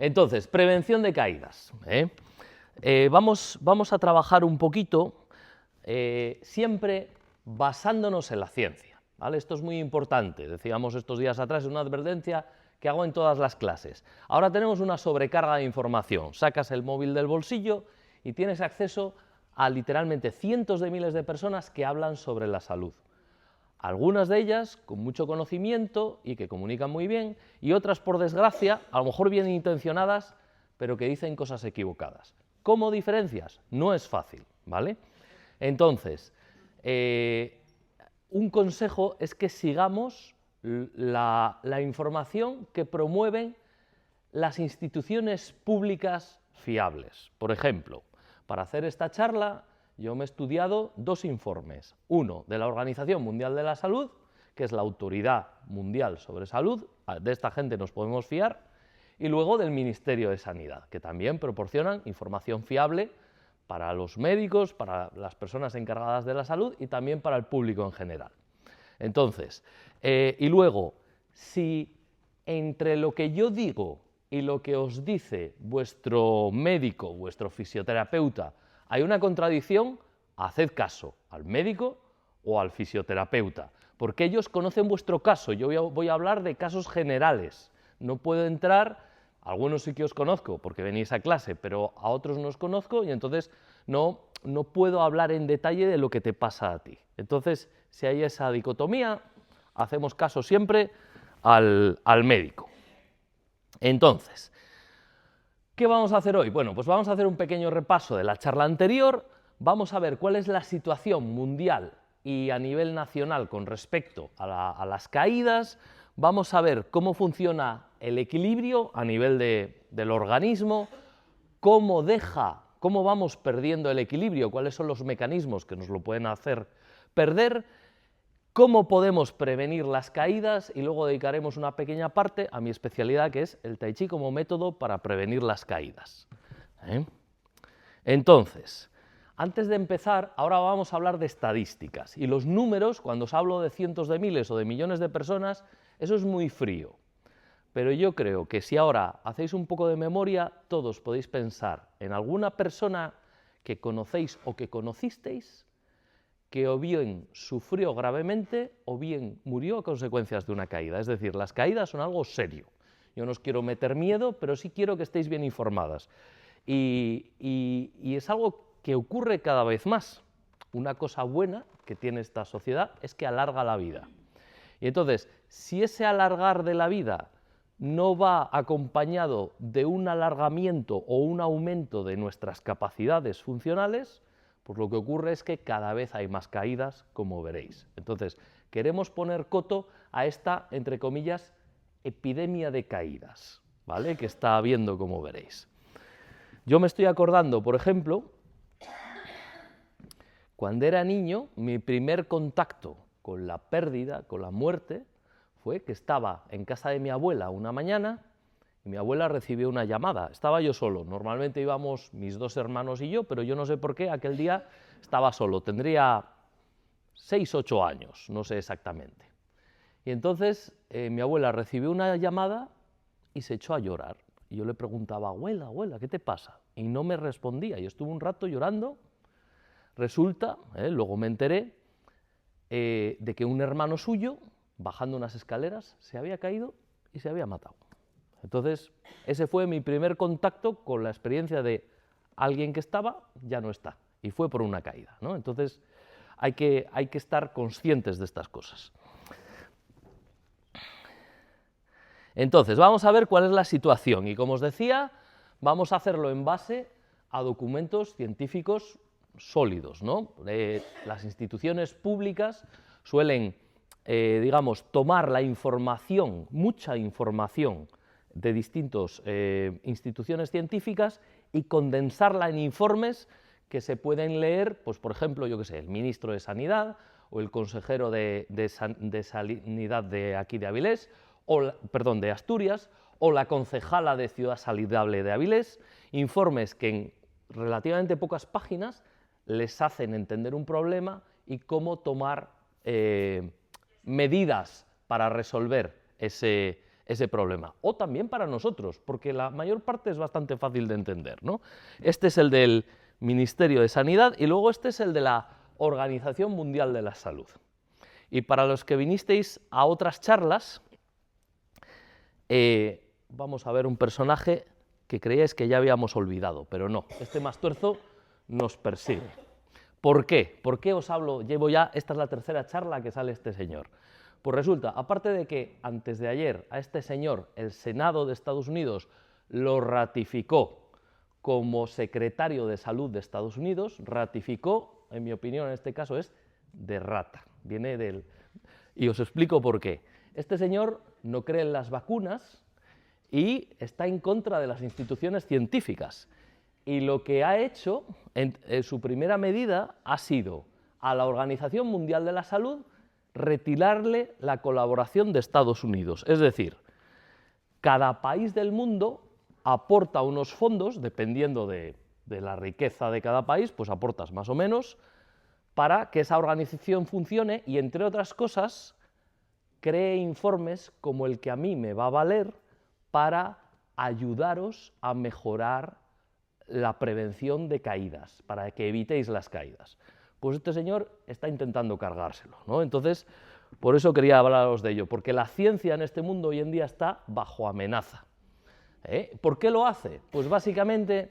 Entonces, prevención de caídas. Vamos a trabajar un poquito siempre basándonos en la ciencia, ¿vale? Esto es muy importante, decíamos estos días atrás, es una advertencia que hago en todas las clases. Ahora tenemos una sobrecarga de información, sacas el móvil del bolsillo y tienes acceso a literalmente cientos de miles de personas que hablan sobre la salud. Algunas de ellas con mucho conocimiento y que comunican muy bien, y otras, por desgracia, a lo mejor bien intencionadas, pero que dicen cosas equivocadas. ¿Cómo diferencias? No es fácil, ¿vale? Entonces, un consejo es que sigamos la información que promueven las instituciones públicas fiables. Por ejemplo, para hacer esta charla yo me he estudiado dos informes, uno de la Organización Mundial de la Salud, que es la autoridad mundial sobre salud, de esta gente nos podemos fiar, y luego del Ministerio de Sanidad, que también proporcionan información fiable para los médicos, para las personas encargadas de la salud y también para el público en general. Entonces, y luego, si entre lo que yo digo y lo que os dice vuestro médico, vuestro fisioterapeuta, hay una contradicción, haced caso al médico o al fisioterapeuta, porque ellos conocen vuestro caso. Yo voy a hablar de casos generales, no puedo entrar, algunos sí que os conozco porque venís a clase, pero a otros no os conozco y entonces no puedo hablar en detalle de lo que te pasa a ti. Entonces, si hay esa dicotomía, hacemos caso siempre al médico. Entonces, ¿qué vamos a hacer hoy? Bueno, pues vamos a hacer un pequeño repaso de la charla anterior, vamos a ver cuál es la situación mundial y a nivel nacional con respecto a las caídas, vamos a ver cómo funciona el equilibrio a nivel del organismo, cómo vamos perdiendo el equilibrio, cuáles son los mecanismos que nos lo pueden hacer perder, cómo podemos prevenir las caídas y luego dedicaremos una pequeña parte a mi especialidad, que es el Tai Chi como método para prevenir las caídas. Entonces, antes de empezar, ahora vamos a hablar de estadísticas. Y los números, cuando os hablo de cientos de miles o de millones de personas, eso es muy frío. Pero yo creo que si ahora hacéis un poco de memoria, todos podéis pensar en alguna persona que conocéis o que conocisteis, que o bien sufrió gravemente o bien murió a consecuencias de una caída. Es decir, las caídas son algo serio. Yo no os quiero meter miedo, pero sí quiero que estéis bien informadas. Y es algo que ocurre cada vez más. Una cosa buena que tiene esta sociedad es que alarga la vida. Y entonces, si ese alargar de la vida no va acompañado de un alargamiento o un aumento de nuestras capacidades funcionales, pues lo que ocurre es que cada vez hay más caídas, como veréis. Entonces, queremos poner coto a esta, entre comillas, epidemia de caídas, ¿vale?, que está habiendo, como veréis. Yo me estoy acordando, por ejemplo, cuando era niño, mi primer contacto con la pérdida, con la muerte, fue que estaba en casa de mi abuela una mañana y mi abuela recibió una llamada. Estaba yo solo, normalmente íbamos mis dos hermanos y yo, pero yo no sé por qué aquel día estaba solo, tendría 6 o 8 años, no sé exactamente. Y entonces mi abuela recibió una llamada y se echó a llorar. Y yo le preguntaba, abuela, abuela, ¿qué te pasa? Y no me respondía, y estuve un rato llorando. Resulta, luego me enteré, de que un hermano suyo, bajando unas escaleras, se había caído y se había matado. Entonces, ese fue mi primer contacto con la experiencia de alguien que estaba, ya no está, y fue por una caída, ¿no? Entonces, hay que estar conscientes de estas cosas. Entonces, vamos a ver cuál es la situación, y como os decía, vamos a hacerlo en base a documentos científicos sólidos, ¿no? Las instituciones públicas suelen, digamos, tomar la información, mucha información, de distintas instituciones científicas y condensarla en informes que se pueden leer, pues por ejemplo, yo qué sé, el ministro de Sanidad o el consejero de Sanidad de aquí de Avilés, de Asturias, o la concejala de Ciudad Saludable de Avilés, informes que en relativamente pocas páginas les hacen entender un problema y cómo tomar medidas para resolver ese ese problema. O también para nosotros, porque la mayor parte es bastante fácil de entender, ¿no? Este es el del Ministerio de Sanidad y luego este es el de la Organización Mundial de la Salud. Y para los que vinisteis a otras charlas, vamos a ver un personaje que creíais que ya habíamos olvidado, pero no, este Mastuerzo nos persigue. ¿Por qué? ¿Por qué os hablo? Llevo ya, esta es la tercera charla que sale este señor. Pues resulta, aparte de que antes de ayer a este señor el Senado de Estados Unidos lo ratificó como secretario de Salud de Estados Unidos, ratificó, en mi opinión en este caso es de rata, viene del... Y os explico por qué. Este señor no cree en las vacunas y está en contra de las instituciones científicas. Y lo que ha hecho, en su primera medida, ha sido a la Organización Mundial de la Salud retirarle la colaboración de Estados Unidos. Es decir, cada país del mundo aporta unos fondos, dependiendo de la riqueza de cada país, pues aportas más o menos, para que esa organización funcione y, entre otras cosas, cree informes como el que a mí me va a valer para ayudaros a mejorar la prevención de caídas, para que evitéis las caídas. Pues este señor está intentando cargárselo, ¿no? Entonces, por eso quería hablaros de ello, porque la ciencia en este mundo hoy en día está bajo amenaza. ¿Por qué lo hace? Pues básicamente,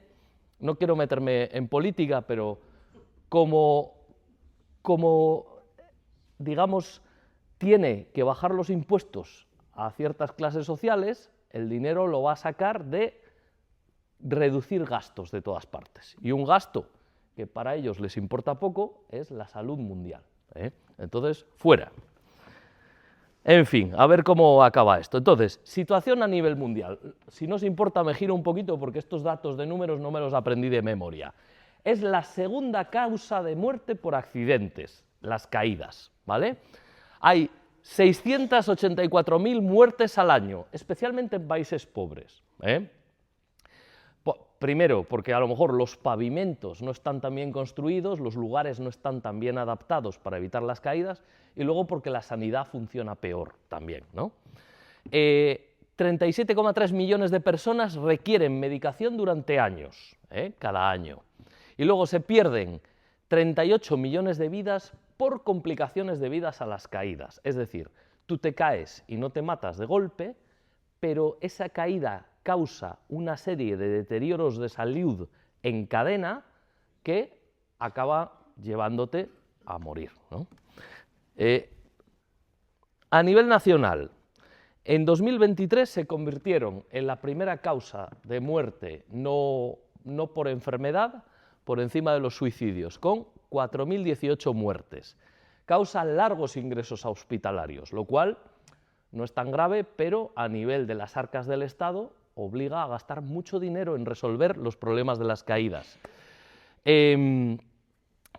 no quiero meterme en política, pero como digamos, tiene que bajar los impuestos a ciertas clases sociales, el dinero lo va a sacar de reducir gastos de todas partes. Y un gasto que para ellos les importa poco es la salud mundial. Entonces, fuera. En fin, a ver cómo acaba esto. Entonces, situación a nivel mundial. Si no os importa, me giro un poquito porque estos datos de números no me los aprendí de memoria. Es la segunda causa de muerte por accidentes, las caídas, ¿vale? Hay 684.000 muertes al año, especialmente en países pobres. Primero, porque a lo mejor los pavimentos no están tan bien construidos, los lugares no están tan bien adaptados para evitar las caídas, y luego porque la sanidad funciona peor también, ¿no? 37,3 millones de personas requieren medicación durante años, cada año. Y luego se pierden 38 millones de vidas por complicaciones debidas a las caídas. Es decir, tú te caes y no te matas de golpe, pero esa caída causa una serie de deterioros de salud en cadena que acaba llevándote a morir, ¿no? A nivel nacional, en 2023 se convirtieron en la primera causa de muerte no por enfermedad por encima de los suicidios, con 4.018 muertes. Causan largos ingresos hospitalarios, lo cual no es tan grave, pero a nivel de las arcas del Estado obliga a gastar mucho dinero en resolver los problemas de las caídas.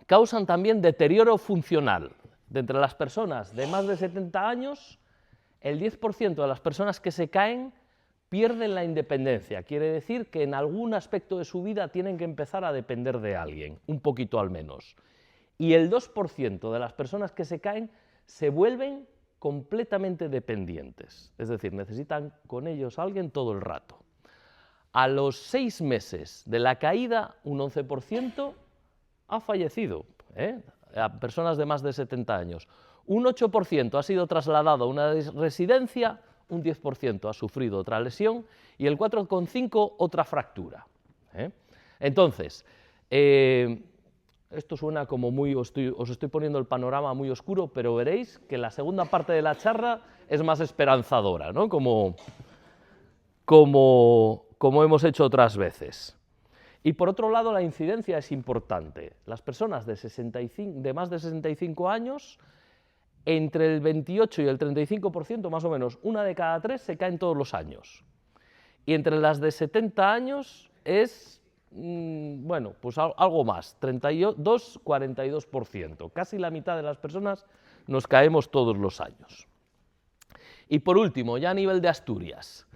Causan también deterioro funcional. De entre las personas de más de 70 años, el 10% de las personas que se caen pierden la independencia. Quiere decir que en algún aspecto de su vida tienen que empezar a depender de alguien, un poquito al menos. Y el 2% de las personas que se caen se vuelven completamente dependientes, es decir, necesitan con ellos a alguien todo el rato. A los 6 meses de la caída, un 11% ha fallecido, a personas de más de 70 años. Un 8% ha sido trasladado a una residencia, un 10% ha sufrido otra lesión y el 4,5% otra fractura. Entonces, esto suena como muy, os estoy poniendo el panorama muy oscuro, pero veréis que la segunda parte de la charla es más esperanzadora, ¿no? como hemos hecho otras veces. Y por otro lado, la incidencia es importante. Las personas de más de 65 años, entre el 28 y el 35%, más o menos, una de cada 3 se caen todos los años. Y entre las de 70 años es, bueno, pues algo más, 42%. Casi la mitad de las personas nos caemos todos los años. Y por último, ya a nivel de Asturias,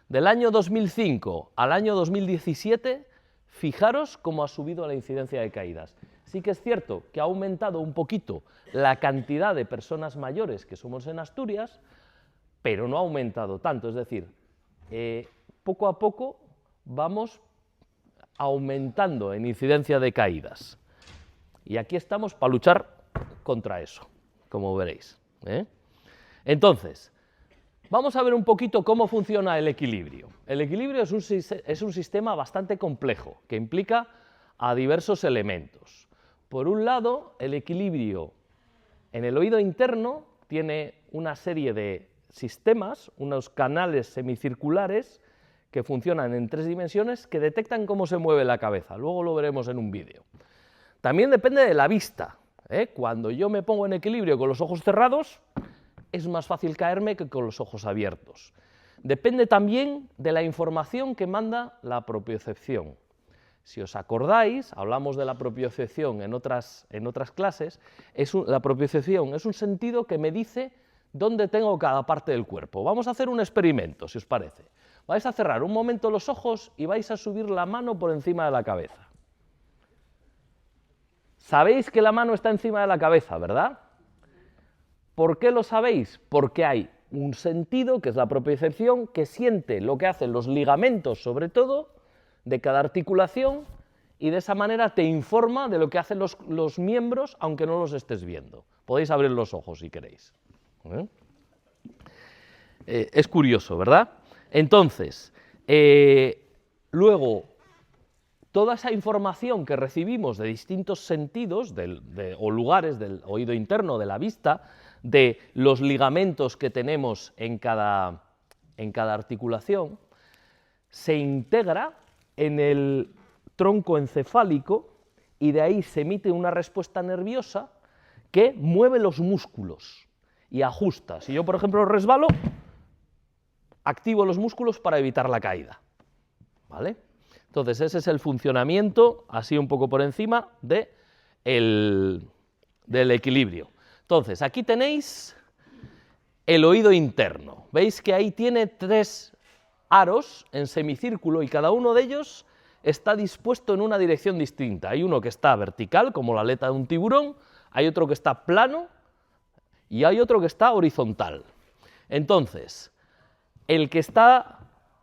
del año 2005 al año 2017, fijaros cómo ha subido la incidencia de caídas. Sí que es cierto que ha aumentado un poquito la cantidad de personas mayores que somos en Asturias, pero no ha aumentado tanto, es decir, poco a poco vamos aumentando en incidencia de caídas. Y aquí estamos para luchar contra eso, como veréis. Entonces, vamos a ver un poquito cómo funciona el equilibrio. El equilibrio es un sistema bastante complejo, que implica a diversos elementos. Por un lado, el equilibrio en el oído interno tiene una serie de sistemas, unos canales semicirculares que funcionan en 3 dimensiones que detectan cómo se mueve la cabeza. Luego lo veremos en un vídeo. También depende de la vista. Cuando yo me pongo en equilibrio con los ojos cerrados, es más fácil caerme que con los ojos abiertos. Depende también de la información que manda la propiocepción. Si os acordáis, hablamos de la propiocepción en otras clases, la propiocepción es un sentido que me dice dónde tengo cada parte del cuerpo. Vamos a hacer un experimento, si os parece. Vais a cerrar un momento los ojos y vais a subir la mano por encima de la cabeza. Sabéis que la mano está encima de la cabeza, ¿verdad? ¿Por qué lo sabéis? Porque hay un sentido, que es la propiocepción, que siente lo que hacen los ligamentos, sobre todo, de cada articulación, y de esa manera te informa de lo que hacen los miembros, aunque no los estés viendo. Podéis abrir los ojos si queréis. Es curioso, ¿verdad? Entonces, luego, toda esa información que recibimos de distintos sentidos o lugares del oído interno, de la vista, de los ligamentos que tenemos en cada articulación, se integra en el tronco encefálico y de ahí se emite una respuesta nerviosa que mueve los músculos y ajusta. Si yo, por ejemplo, resbalo, activo los músculos para evitar la caída, ¿vale? Entonces, ese es el funcionamiento, así un poco por encima, del equilibrio. Entonces, aquí tenéis el oído interno. Veis que ahí tiene 3 aros en semicírculo y cada uno de ellos está dispuesto en una dirección distinta. Hay uno que está vertical, como la aleta de un tiburón, hay otro que está plano y hay otro que está horizontal. Entonces, el que está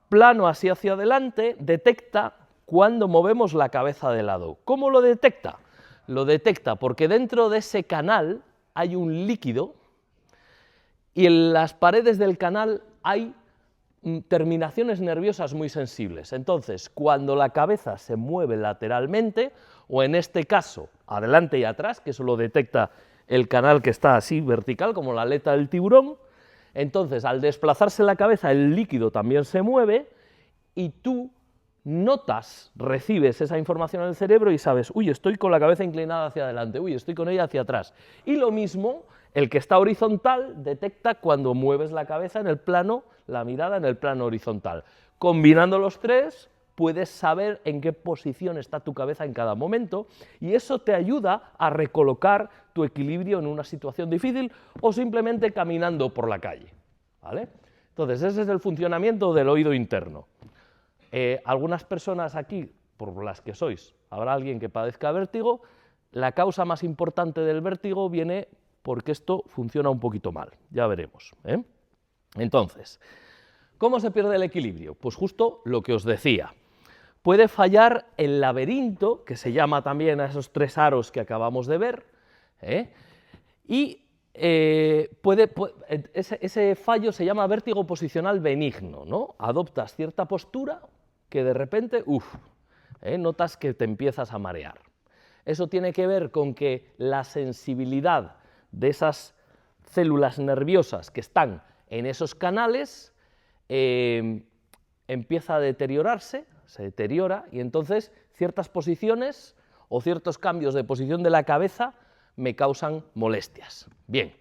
plano así hacia adelante detecta cuando movemos la cabeza de lado. ¿Cómo lo detecta? Lo detecta porque dentro de ese canal hay un líquido y en las paredes del canal hay terminaciones nerviosas muy sensibles. Entonces, cuando la cabeza se mueve lateralmente, o en este caso, adelante y atrás, que eso lo detecta el canal que está así vertical, como la aleta del tiburón, entonces, al desplazarse la cabeza, el líquido también se mueve y tú notas, recibes esa información en el cerebro y sabes, uy, estoy con la cabeza inclinada hacia adelante, uy, estoy con ella hacia atrás. Y lo mismo, el que está horizontal detecta cuando mueves la cabeza en el plano, la mirada en el plano horizontal. Combinando los 3, puedes saber en qué posición está tu cabeza en cada momento y eso te ayuda a recolocar tu equilibrio en una situación difícil o simplemente caminando por la calle, ¿vale? Entonces, ese es el funcionamiento del oído interno. Algunas personas aquí, por las que sois, habrá alguien que padezca vértigo. La causa más importante del vértigo viene porque esto funciona un poquito mal, ya veremos. Entonces, ¿cómo se pierde el equilibrio? Pues justo lo que os decía. Puede fallar el laberinto, que se llama también a esos 3 aros que acabamos de ver, y ese fallo se llama vértigo posicional benigno, ¿no? Adoptas cierta postura que de repente, notas que te empiezas a marear. Eso tiene que ver con que la sensibilidad de esas células nerviosas que están en esos canales empieza a deteriorarse, se deteriora y entonces ciertas posiciones o ciertos cambios de posición de la cabeza me causan molestias. Bien,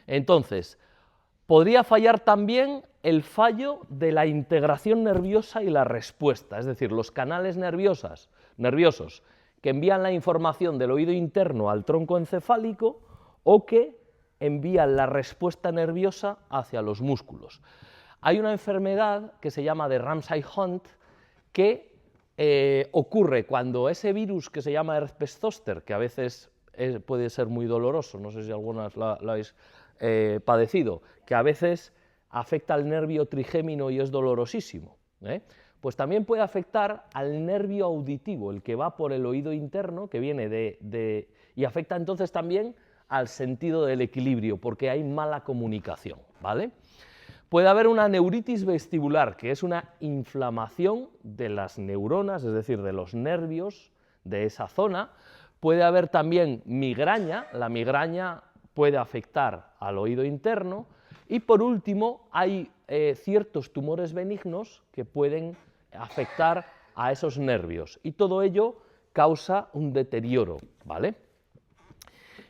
entonces, podría fallar también el fallo de la integración nerviosa y la respuesta, es decir, los canales nerviosos que envían la información del oído interno al tronco encefálico o que envían la respuesta nerviosa hacia los músculos. Hay una enfermedad que se llama de Ramsay-Hunt que ocurre cuando ese virus que se llama herpes zóster, que a veces puede ser muy doloroso, no sé si algunas lo habéis padecido, que a veces afecta al nervio trigémino y es dolorosísimo, pues también puede afectar al nervio auditivo, el que va por el oído interno, que viene y afecta entonces también al sentido del equilibrio, porque hay mala comunicación, ¿vale? Puede haber una neuritis vestibular, que es una inflamación de las neuronas, es decir, de los nervios de esa zona. Puede haber también migraña, la migraña puede afectar al oído interno. Y por último, hay ciertos tumores benignos que pueden afectar a esos nervios, y todo ello causa un deterioro, ¿vale?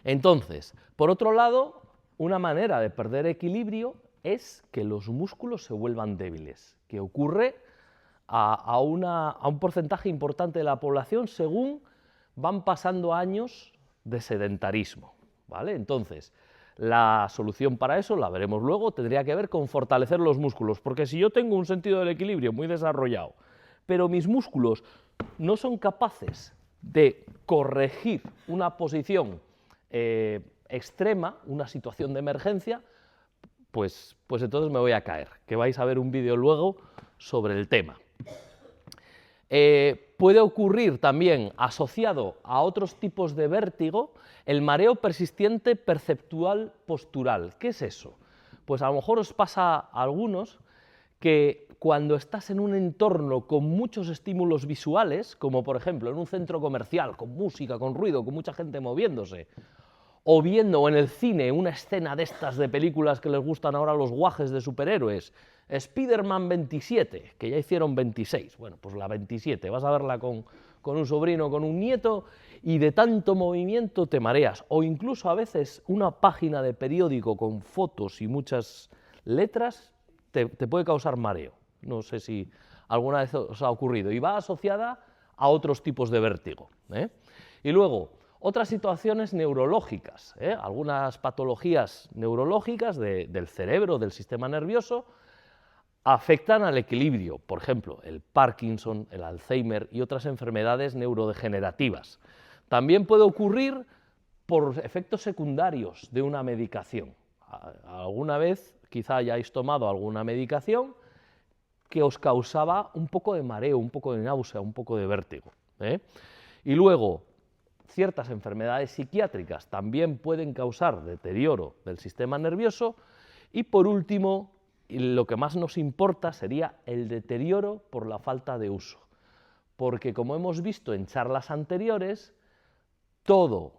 Entonces, por otro lado, una manera de perder equilibrio es que los músculos se vuelvan débiles, que ocurre a un porcentaje importante de la población según van pasando años de sedentarismo, ¿vale? Entonces, la solución para eso, la veremos luego, tendría que ver con fortalecer los músculos, porque si yo tengo un sentido del equilibrio muy desarrollado, pero mis músculos no son capaces de corregir una posición extrema, una situación de emergencia, pues entonces me voy a caer, que vais a ver un vídeo luego sobre el tema. Puede ocurrir también, asociado a otros tipos de vértigo, el mareo persistente perceptual postural. ¿Qué es eso? Pues a lo mejor os pasa a algunos que cuando estás en un entorno con muchos estímulos visuales, como por ejemplo en un centro comercial, con música, con ruido, con mucha gente moviéndose, o viendo en el cine una escena de estas de películas que les gustan ahora a los guajes de superhéroes, Spider-Man 27, que ya hicieron 26, bueno, pues la 27, vas a verla con un sobrino, con un nieto, y de tanto movimiento te mareas, o incluso a veces una página de periódico con fotos y muchas letras te puede causar mareo, no sé si alguna vez os ha ocurrido, y va asociada a otros tipos de vértigo, Y luego, otras situaciones neurológicas, algunas patologías neurológicas del cerebro, del sistema nervioso, afectan al equilibrio, por ejemplo, el Parkinson, el Alzheimer y otras enfermedades neurodegenerativas. También puede ocurrir por efectos secundarios de una medicación. Alguna vez quizá hayáis tomado alguna medicación que os causaba un poco de mareo, un poco de náusea, un poco de vértigo. Y luego, ciertas enfermedades psiquiátricas también pueden causar deterioro del sistema nervioso. Y por último, lo que más nos importa sería el deterioro por la falta de uso, porque como hemos visto en charlas anteriores, toda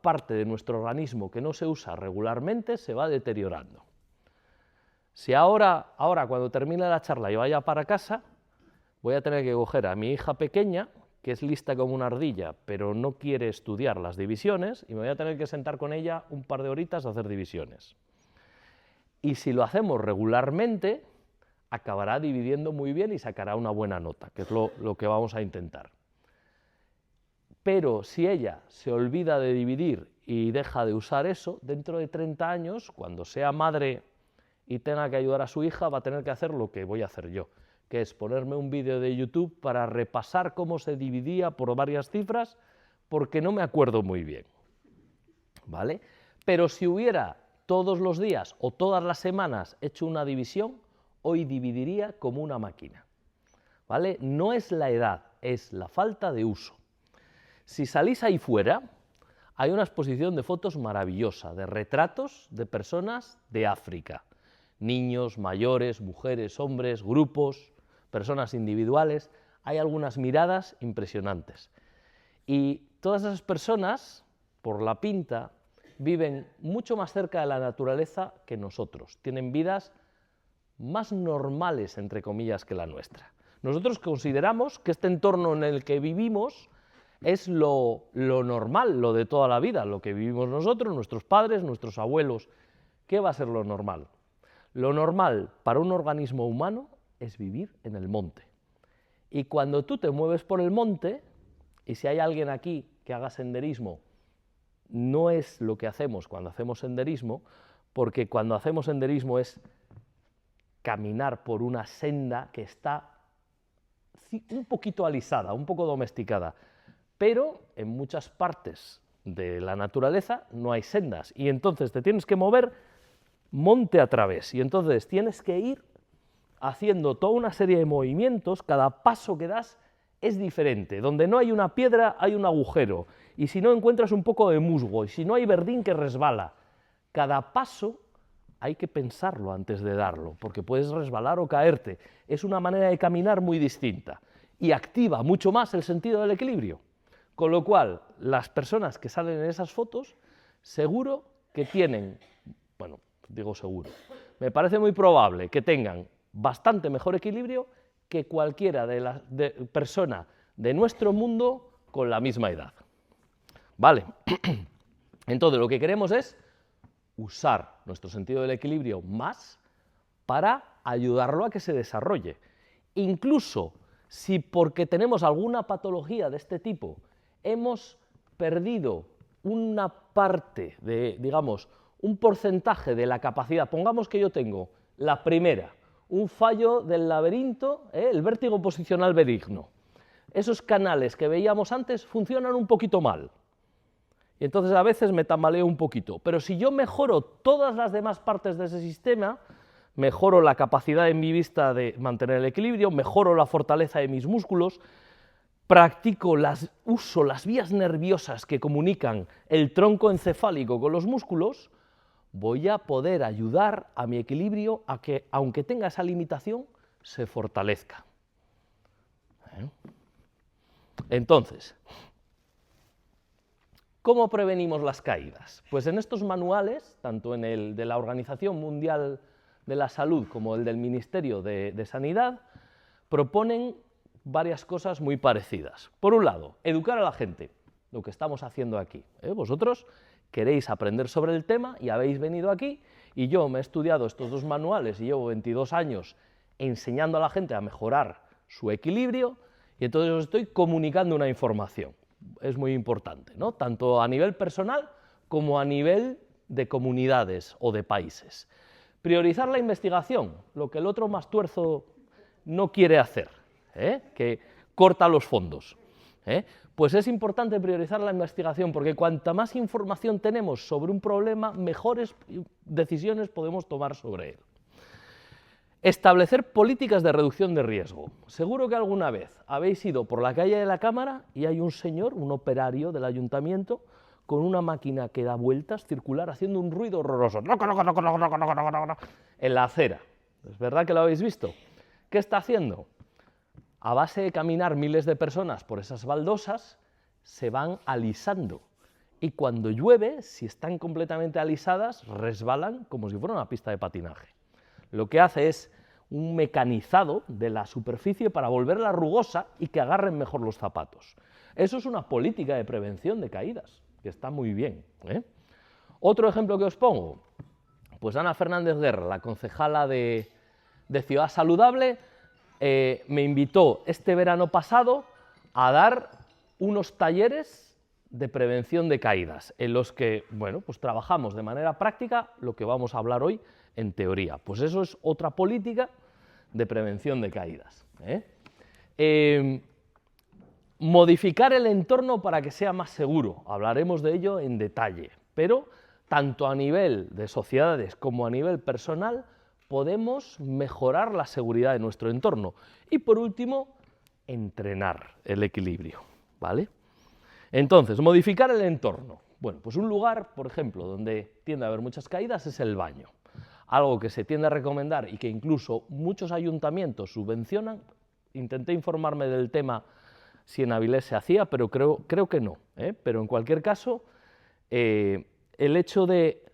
parte de nuestro organismo que no se usa regularmente se va deteriorando. Si ahora cuando termine la charla y vaya para casa, voy a tener que coger a mi hija pequeña, que es lista como una ardilla, pero no quiere estudiar las divisiones, y me voy a tener que sentar con ella un par de horitas a hacer divisiones. Y si lo hacemos regularmente, acabará dividiendo muy bien y sacará una buena nota, que es lo que vamos a intentar. Pero si ella se olvida de dividir y deja de usar eso, dentro de 30 años, cuando sea madre y tenga que ayudar a su hija, va a tener que hacer lo que voy a hacer yo, que es ponerme un vídeo de YouTube para repasar cómo se dividía por varias cifras, porque no me acuerdo muy bien, ¿vale? Pero si hubiera todos los días o todas las semanas hecho una división, hoy dividiría como una máquina, ¿vale? No es la edad, es la falta de uso. Si salís ahí fuera, hay una exposición de fotos maravillosa, de retratos de personas de África, niños, mayores, mujeres, hombres, grupos, personas individuales. Hay algunas miradas impresionantes. Y todas esas personas, por la pinta, viven mucho más cerca de la naturaleza que nosotros, tienen vidas más normales, entre comillas, que la nuestra. Nosotros consideramos que este entorno en el que vivimos es lo normal, lo de toda la vida, lo que vivimos nosotros, nuestros padres, nuestros abuelos. ¿Qué va a ser lo normal? Lo normal para un organismo humano es vivir en el monte. Y cuando tú te mueves por el monte, y si hay alguien aquí que haga senderismo, no es lo que hacemos cuando hacemos senderismo, porque cuando hacemos senderismo es caminar por una senda que está un poquito alisada, un poco domesticada, pero en muchas partes de la naturaleza no hay sendas, y entonces te tienes que mover monte a través. Y entonces tienes que ir haciendo toda una serie de movimientos, cada paso que das es diferente. Donde no hay una piedra hay un agujero, y si no encuentras un poco de musgo, y si no hay verdín que resbala. Cada paso hay que pensarlo antes de darlo, porque puedes resbalar o caerte. Es una manera de caminar muy distinta y activa mucho más el sentido del equilibrio. Con lo cual, las personas que salen en esas fotos, seguro que tienen, bueno, digo seguro, me parece muy probable que tengan bastante mejor equilibrio que cualquiera de las persona de nuestro mundo con la misma edad. Vale, entonces lo que queremos es usar nuestro sentido del equilibrio más para ayudarlo a que se desarrolle. Incluso si porque tenemos alguna patología de este tipo hemos perdido una parte de, digamos, un porcentaje de la capacidad, pongamos que yo tengo la primera, un fallo del laberinto, el vértigo posicional benigno. Esos canales que veíamos antes funcionan un poquito mal. Y entonces a veces me tambaleo un poquito. Pero si yo mejoro todas las demás partes de ese sistema, mejoro la capacidad de mi vista de mantener el equilibrio, mejoro la fortaleza de mis músculos, uso las vías nerviosas que comunican el tronco encefálico con los músculos, voy a poder ayudar a mi equilibrio a que, aunque tenga esa limitación, se fortalezca. Entonces, ¿cómo prevenimos las caídas? Pues en estos manuales, tanto en el de la Organización Mundial de la Salud como el del Ministerio de Sanidad, proponen varias cosas muy parecidas. Por un lado, educar a la gente, lo que estamos haciendo aquí. Vosotros queréis aprender sobre el tema y habéis venido aquí, y yo me he estudiado estos dos manuales y llevo 22 años enseñando a la gente a mejorar su equilibrio, y entonces os estoy comunicando una información. Es muy importante, ¿no? Tanto a nivel personal como a nivel de comunidades o de países. Priorizar la investigación, lo que el otro más tuerzo no quiere hacer, que corta los fondos. Pues es importante priorizar la investigación, porque cuanta más información tenemos sobre un problema, mejores decisiones podemos tomar sobre él. Establecer políticas de reducción de riesgo. Seguro que alguna vez habéis ido por la calle de la Cámara y hay un señor, un operario del ayuntamiento, con una máquina que da vueltas circular haciendo un ruido horroroso en la acera. ¿Es verdad que lo habéis visto? ¿Qué está haciendo? A base de caminar miles de personas por esas baldosas, se van alisando. Y cuando llueve, si están completamente alisadas, resbalan como si fuera una pista de patinaje. Lo que hace es un mecanizado de la superficie para volverla rugosa y que agarren mejor los zapatos. Eso es una política de prevención de caídas, que está muy bien. Otro ejemplo que os pongo, pues Ana Fernández Guerra, la concejala de Ciudad Saludable, me invitó este verano pasado a dar unos talleres de prevención de caídas, en los que, bueno, pues trabajamos de manera práctica lo que vamos a hablar hoy en teoría. Pues eso es otra política de prevención de caídas. Modificar el entorno para que sea más seguro, hablaremos de ello en detalle, pero tanto a nivel de sociedades como a nivel personal podemos mejorar la seguridad de nuestro entorno. Y por último, entrenar el equilibrio, ¿vale? Entonces, modificar el entorno. Bueno, pues un lugar, por ejemplo, donde tiende a haber muchas caídas es el baño. Algo que se tiende a recomendar y que incluso muchos ayuntamientos subvencionan. Intenté informarme del tema si en Avilés se hacía, pero creo que no. Pero en cualquier caso, el hecho de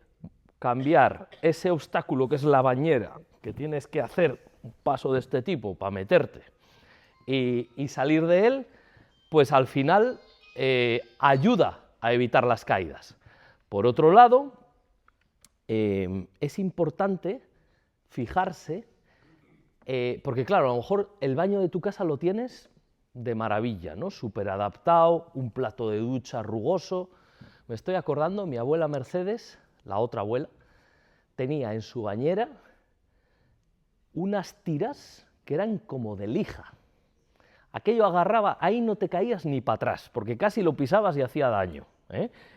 cambiar ese obstáculo que es la bañera, que tienes que hacer un paso de este tipo para meterte y salir de él, pues al final ayuda a evitar las caídas. Por otro lado, es importante fijarse, porque claro, a lo mejor el baño de tu casa lo tienes de maravilla, ¿no? Súper adaptado, un plato de ducha rugoso. Me estoy acordando, mi abuela Mercedes, la otra abuela, tenía en su bañera unas tiras que eran como de lija. Aquello agarraba, ahí no te caías ni para atrás, porque casi lo pisabas y hacía daño.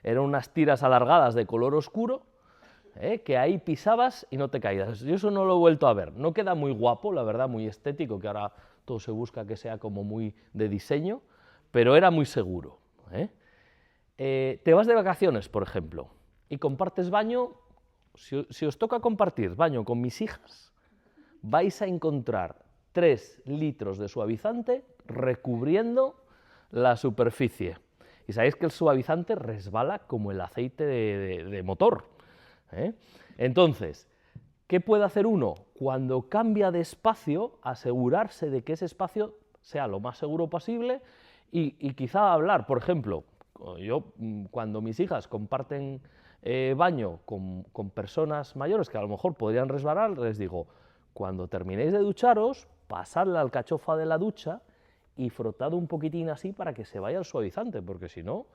Eran unas tiras alargadas de color oscuro, que ahí pisabas y no te caías. Yo eso no lo he vuelto a ver. No queda muy guapo, la verdad, muy estético, que ahora todo se busca que sea como muy de diseño, pero era muy seguro. Te vas de vacaciones, por ejemplo, y compartes baño. Si os toca compartir baño con mis hijas, vais a encontrar 3 litros de suavizante recubriendo la superficie. Y sabéis que el suavizante resbala como el aceite de motor. Entonces, ¿qué puede hacer uno? Cuando cambia de espacio, asegurarse de que ese espacio sea lo más seguro posible y quizá hablar, por ejemplo, yo cuando mis hijas comparten baño con personas mayores que a lo mejor podrían resbalar, les digo, cuando terminéis de ducharos, pasad la alcachofa de la ducha y frotad un poquitín así para que se vaya el suavizante, porque si no,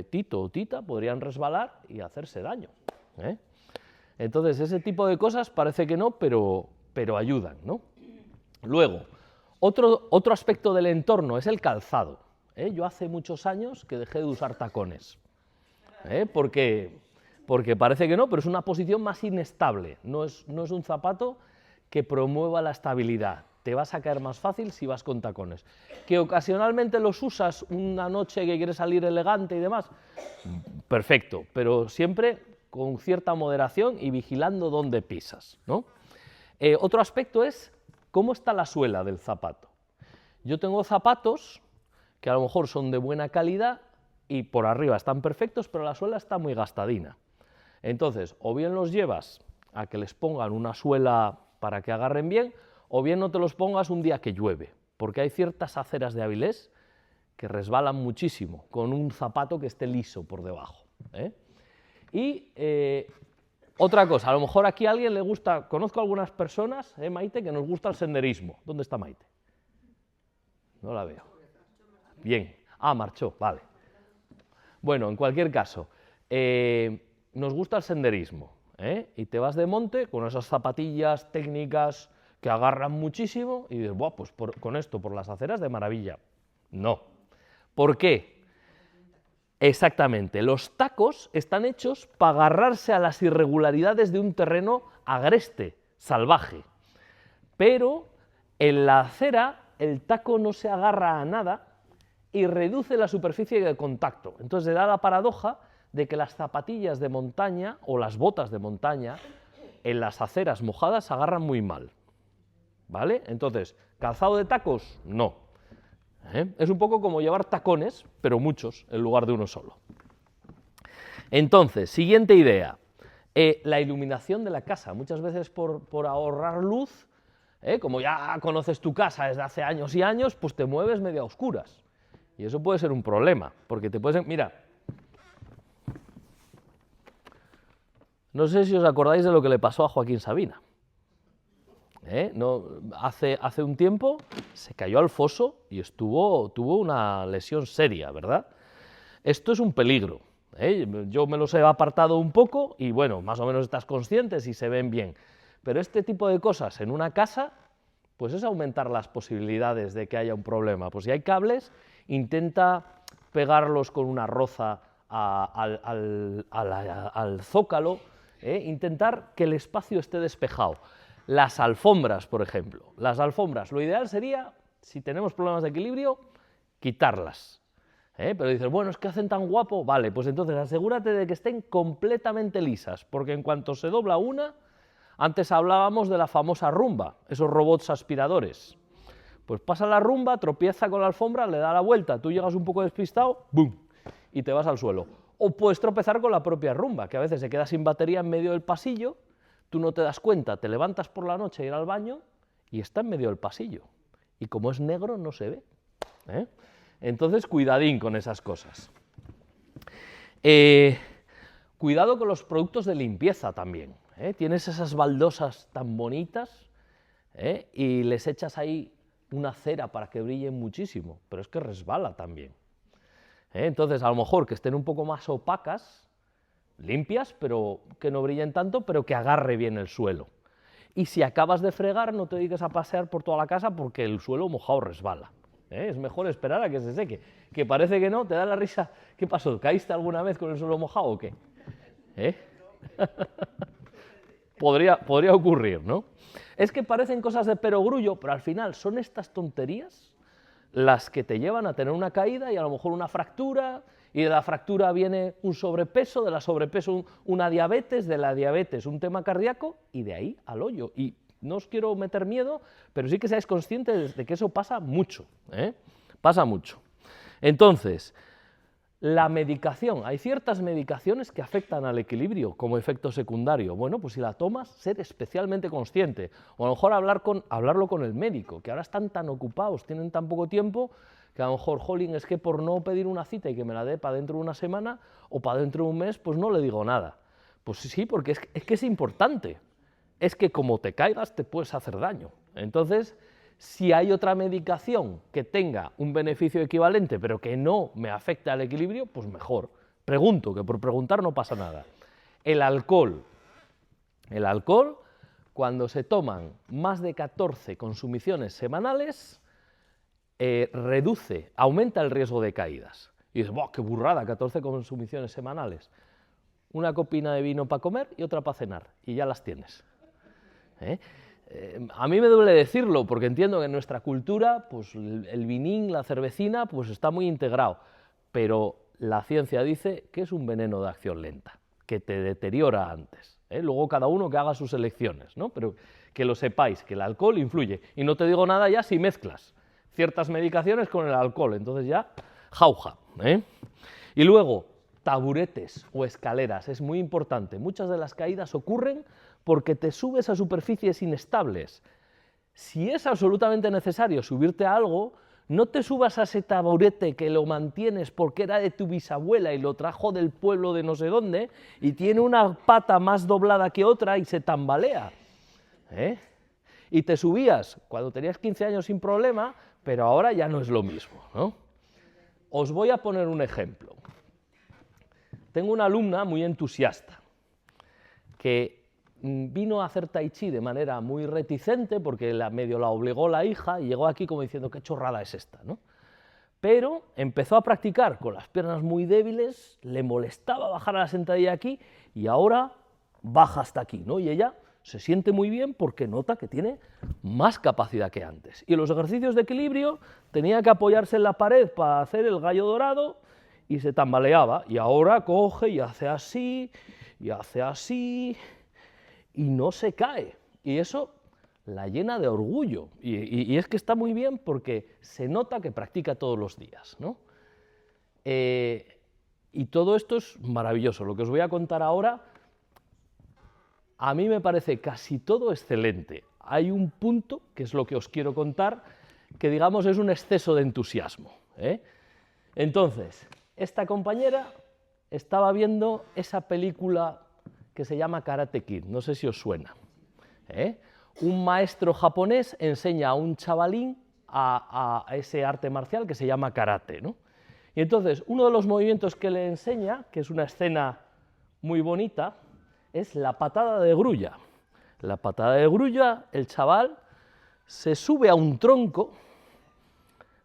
Tito o Tita podrían resbalar y hacerse daño. Entonces, ese tipo de cosas parece que no, pero ayudan, ¿no? Luego, otro aspecto del entorno es el calzado. Yo hace muchos años que dejé de usar tacones, porque parece que no, pero es una posición más inestable, no es un zapato que promueva la estabilidad. Te vas a caer más fácil si vas con tacones. ¿Que ocasionalmente los usas una noche que quieres salir elegante y demás? Perfecto, pero siempre con cierta moderación y vigilando dónde pisas, ¿no? Otro aspecto es cómo está la suela del zapato. Yo tengo zapatos que a lo mejor son de buena calidad y por arriba están perfectos, pero la suela está muy gastadina. Entonces, o bien los llevas a que les pongan una suela para que agarren bien, o bien no te los pongas un día que llueve, porque hay ciertas aceras de Avilés que resbalan muchísimo con un zapato que esté liso por debajo. Y otra cosa, a lo mejor aquí a alguien le gusta, conozco a algunas personas, Maite, que nos gusta el senderismo. ¿Dónde está Maite? No la veo. Bien. Ah, marchó, vale. Bueno, en cualquier caso, nos gusta el senderismo, y te vas de monte con esas zapatillas técnicas que agarran muchísimo y dices, buah, pues con esto, por las aceras de maravilla. No. ¿Por qué? Exactamente, los tacos están hechos para agarrarse a las irregularidades de un terreno agreste, salvaje, pero en la acera el taco no se agarra a nada y reduce la superficie de contacto. Entonces se da la paradoja de que las zapatillas de montaña o las botas de montaña en las aceras mojadas agarran muy mal, ¿vale? Entonces, ¿calzado de tacos? No. Es un poco como llevar tacones, pero muchos, en lugar de uno solo. Entonces, siguiente idea, la iluminación de la casa. Muchas veces por ahorrar luz, como ya conoces tu casa desde hace años y años, pues te mueves medio a oscuras. Y eso puede ser un problema, porque te puedes... Mira, no sé si os acordáis de lo que le pasó a Joaquín Sabina. No, hace un tiempo se cayó al foso y tuvo una lesión seria, ¿verdad? Esto es un peligro. Yo me los he apartado un poco y bueno, más o menos estás consciente si se ven bien. Pero este tipo de cosas en una casa, pues es aumentar las posibilidades de que haya un problema. Pues si hay cables, intenta pegarlos con una roza al zócalo, intentar que el espacio esté despejado. Las alfombras, por ejemplo. Las alfombras, lo ideal sería, si tenemos problemas de equilibrio, quitarlas. Pero dices, bueno, es que hacen tan guapo. Vale, pues entonces asegúrate de que estén completamente lisas, porque en cuanto se dobla una, antes hablábamos de la famosa rumba, esos robots aspiradores. Pues pasa la rumba, tropieza con la alfombra, le da la vuelta, tú llegas un poco despistado, ¡bum!, y te vas al suelo. O puedes tropezar con la propia rumba, que a veces se queda sin batería en medio del pasillo, tú no te das cuenta, te levantas por la noche a ir al baño y está en medio del pasillo. Y como es negro, no se ve. Entonces, cuidadín con esas cosas. Cuidado con los productos de limpieza también. Tienes esas baldosas tan bonitas y les echas ahí una cera para que brillen muchísimo, pero es que resbala también. Entonces, a lo mejor que estén un poco más opacas, limpias, pero que no brillen tanto, pero que agarre bien el suelo. Y si acabas de fregar, no te dediques a pasear por toda la casa porque el suelo mojado resbala. Es mejor esperar a que se seque. Que parece que no, te da la risa. ¿Qué pasó? ¿Caíste alguna vez con el suelo mojado o qué? Podría ocurrir, ¿no? Es que parecen cosas de perogrullo, pero al final son estas tonterías las que te llevan a tener una caída y a lo mejor una fractura, y de la fractura viene un sobrepeso, de la sobrepeso una diabetes, de la diabetes un tema cardíaco, y de ahí al hoyo. Y no os quiero meter miedo, pero sí que seáis conscientes de que eso pasa mucho, ¿eh? Pasa mucho. Entonces, la medicación, hay ciertas medicaciones que afectan al equilibrio como efecto secundario. Bueno, pues si la tomas, ser especialmente consciente, o a lo mejor hablarlo con el médico, que ahora están tan ocupados, tienen tan poco tiempo, que a lo mejor, jolín, es que por no pedir una cita y que me la dé para dentro de una semana o para dentro de un mes, pues no le digo nada. Pues sí, porque es que es importante, es que como te caigas te puedes hacer daño. Entonces, si hay otra medicación que tenga un beneficio equivalente, pero que no me afecte al equilibrio, pues mejor. Pregunto, que por preguntar no pasa nada. El alcohol. El alcohol, cuando se toman más de 14 consumiciones semanales, aumenta el riesgo de caídas. Y dices, ¡buah, qué burrada, 14 consumiciones semanales! Una copina de vino para comer y otra para cenar, y ya las tienes. A mí me duele decirlo, porque entiendo que en nuestra cultura pues, el vinín, la cervecina, pues está muy integrado, pero la ciencia dice que es un veneno de acción lenta, que te deteriora antes. Luego cada uno que haga sus elecciones, ¿no? Pero que lo sepáis, que el alcohol influye. Y no te digo nada ya si mezclas ciertas medicaciones con el alcohol, entonces ya, jauja. Y luego, taburetes o escaleras, es muy importante. Muchas de las caídas ocurren porque te subes a superficies inestables. Si es absolutamente necesario subirte a algo, no te subas a ese taburete que lo mantienes porque era de tu bisabuela y lo trajo del pueblo de no sé dónde y tiene una pata más doblada que otra y se tambalea. Y te subías cuando tenías 15 años sin problema, pero ahora ya no es lo mismo, ¿no? Os voy a poner un ejemplo. Tengo una alumna muy entusiasta que vino a hacer tai chi de manera muy reticente porque medio la obligó la hija y llegó aquí como diciendo qué chorrada es esta, ¿no? Pero empezó a practicar con las piernas muy débiles, le molestaba bajar a la sentadilla aquí y ahora baja hasta aquí, ¿no? Y ella se siente muy bien porque nota que tiene más capacidad que antes. Y en los ejercicios de equilibrio tenía que apoyarse en la pared para hacer el gallo dorado y se tambaleaba, y ahora coge y hace así, y no se cae. Y eso la llena de orgullo. Y es que está muy bien porque se nota que practica todos los días, ¿no? Y todo esto es maravilloso. Lo que os voy a contar ahora, a mí me parece casi todo excelente. Hay un punto, que es lo que os quiero contar, que digamos es un exceso de entusiasmo. Entonces, esta compañera estaba viendo esa película que se llama Karate Kid, no sé si os suena. Un maestro japonés enseña a un chavalín a ese arte marcial que se llama karate, ¿no? Y entonces, uno de los movimientos que le enseña, que es una escena muy bonita, es la patada de grulla. La patada de grulla, el chaval se sube a un tronco,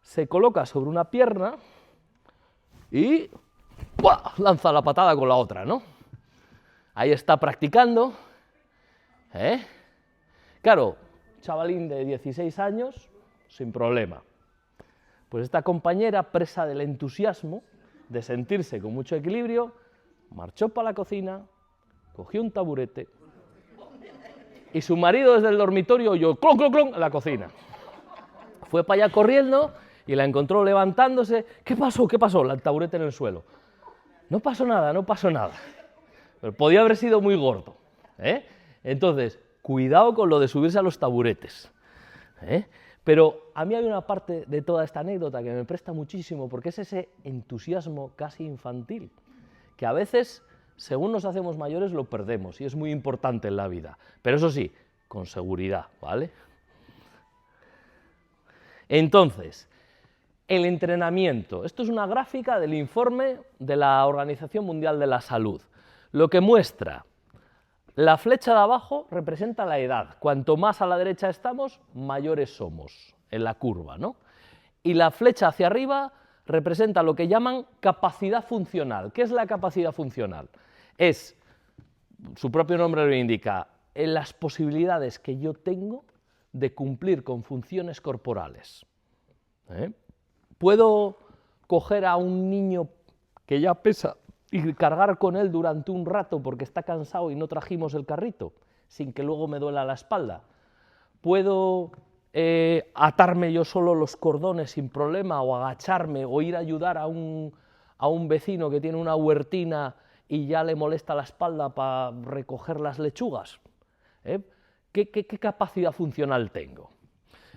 se coloca sobre una pierna y ¡buah!, lanza la patada con la otra, ¿no? Ahí está practicando. Claro, chavalín de 16 años, sin problema. Pues esta compañera, presa del entusiasmo, de sentirse con mucho equilibrio, marchó para la cocina, cogió un taburete y su marido desde el dormitorio oyó clon, clon, clon en la cocina. Fue para allá corriendo y la encontró levantándose. ¿Qué pasó? ¿Qué pasó? El taburete en el suelo. No pasó nada, no pasó nada. Pero podía haber sido muy gordo. Entonces, cuidado con lo de subirse a los taburetes. Pero a mí hay una parte de toda esta anécdota que me presta muchísimo, porque es ese entusiasmo casi infantil, que a veces, según nos hacemos mayores, lo perdemos, y es muy importante en la vida. Pero eso sí, con seguridad, ¿vale? Entonces, el entrenamiento. Esto es una gráfica del informe de la Organización Mundial de la Salud. Lo que muestra, la flecha de abajo representa la edad. Cuanto más a la derecha estamos, mayores somos en la curva, ¿no? Y la flecha hacia arriba representa lo que llaman capacidad funcional. ¿Qué es la capacidad funcional? Es su propio nombre lo indica, en las posibilidades que yo tengo de cumplir con funciones corporales. Puedo coger a un niño que ya pesa y cargar con él durante un rato porque está cansado y no trajimos el carrito, sin que luego me duela la espalda. Puedo atarme yo solo los cordones sin problema, o agacharme, o ir a ayudar a un vecino que tiene una huertina y ya le molesta la espalda para recoger las lechugas. ¿Qué capacidad funcional tengo?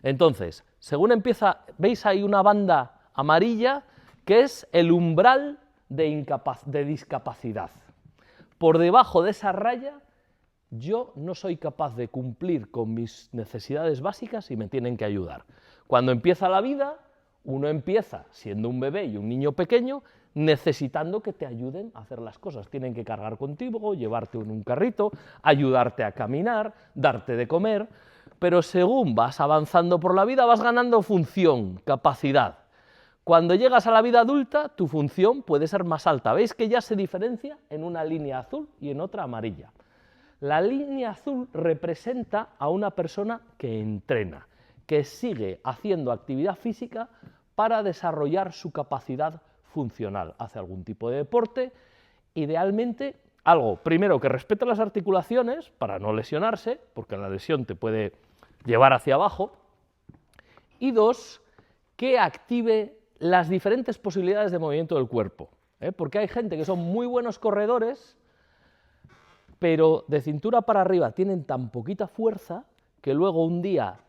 Entonces, según empieza, veis ahí una banda amarilla que es el umbral de discapacidad. Por debajo de esa raya, yo no soy capaz de cumplir con mis necesidades básicas y me tienen que ayudar. Cuando empieza la vida, uno empieza siendo un bebé y un niño pequeño, necesitando que te ayuden a hacer las cosas. Tienen que cargar contigo, llevarte en un carrito, ayudarte a caminar, darte de comer, pero según vas avanzando por la vida vas ganando función, capacidad. Cuando llegas a la vida adulta, tu función puede ser más alta. ¿Veis que ya se diferencia en una línea azul y en otra amarilla? La línea azul representa a una persona que entrena, que sigue haciendo actividad física para desarrollar su capacidad funcional. Hace algún tipo de deporte, idealmente algo, primero, que respete las articulaciones para no lesionarse, porque la lesión te puede llevar hacia abajo, y dos, que active las diferentes posibilidades de movimiento del cuerpo, porque hay gente que son muy buenos corredores, pero de cintura para arriba tienen tan poquita fuerza que luego un día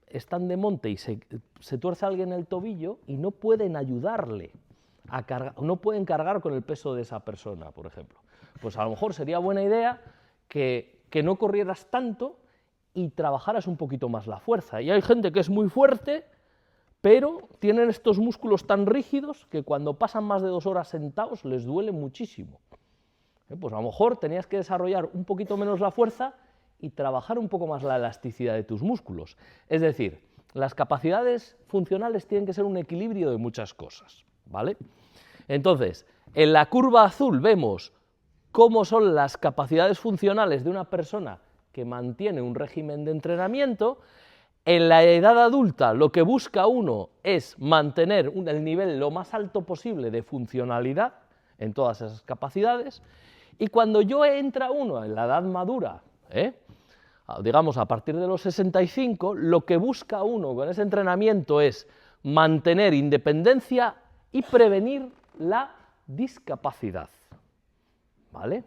están de monte y se tuerce alguien el tobillo y no pueden ayudarle a cargar, no pueden cargar con el peso de esa persona, por ejemplo. Pues a lo mejor sería buena idea que no corrieras tanto y trabajaras un poquito más la fuerza. Y hay gente que es muy fuerte, pero tienen estos músculos tan rígidos que cuando pasan más de 2 horas sentados les duele muchísimo. Pues a lo mejor tenías que desarrollar un poquito menos la fuerza y trabajar un poco más la elasticidad de tus músculos. Es decir, las capacidades funcionales tienen que ser un equilibrio de muchas cosas, ¿vale? Entonces, en la curva azul vemos cómo son las capacidades funcionales de una persona que mantiene un régimen de entrenamiento. En la edad adulta lo que busca uno es mantener el nivel lo más alto posible de funcionalidad en todas esas capacidades, y cuando entra uno en la edad madura, digamos a partir de los 65, lo que busca uno con ese entrenamiento es mantener independencia y prevenir la discapacidad, ¿vale?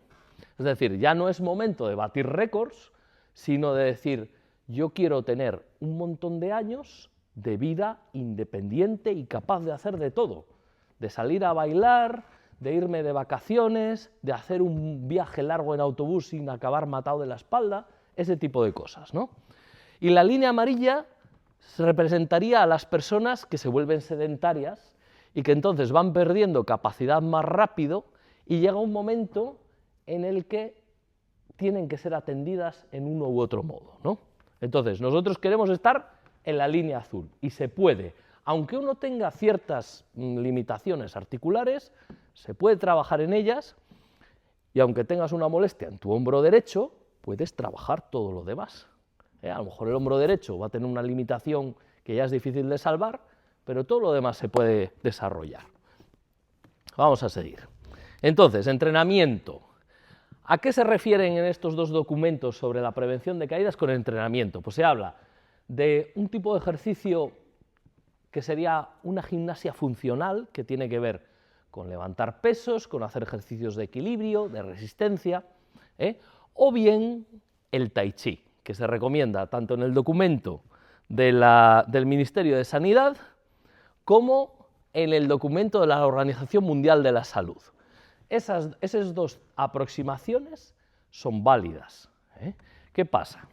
Es decir, ya no es momento de batir récords, sino de decir, yo quiero tener un montón de años de vida independiente y capaz de hacer de todo, de salir a bailar, de irme de vacaciones, de hacer un viaje largo en autobús sin acabar matado de la espalda, ese tipo de cosas, ¿no? Y la línea amarilla representaría a las personas que se vuelven sedentarias y que entonces van perdiendo capacidad más rápido y llega un momento en el que tienen que ser atendidas en uno u otro modo, ¿no? Entonces, nosotros queremos estar en la línea azul y se puede. Aunque uno tenga ciertas limitaciones articulares, se puede trabajar en ellas, y aunque tengas una molestia en tu hombro derecho, puedes trabajar todo lo demás. A lo mejor el hombro derecho va a tener una limitación que ya es difícil de salvar, pero todo lo demás se puede desarrollar. Vamos a seguir. Entonces, entrenamiento. ¿A qué se refieren en estos dos documentos sobre la prevención de caídas con entrenamiento? Pues se habla de un tipo de ejercicio que sería una gimnasia funcional, que tiene que ver con levantar pesos, con hacer ejercicios de equilibrio, de resistencia, o bien el tai chi, que se recomienda tanto en el documento del Ministerio de Sanidad como en el documento de la Organización Mundial de la Salud. Esas dos aproximaciones son válidas. ¿Qué pasa?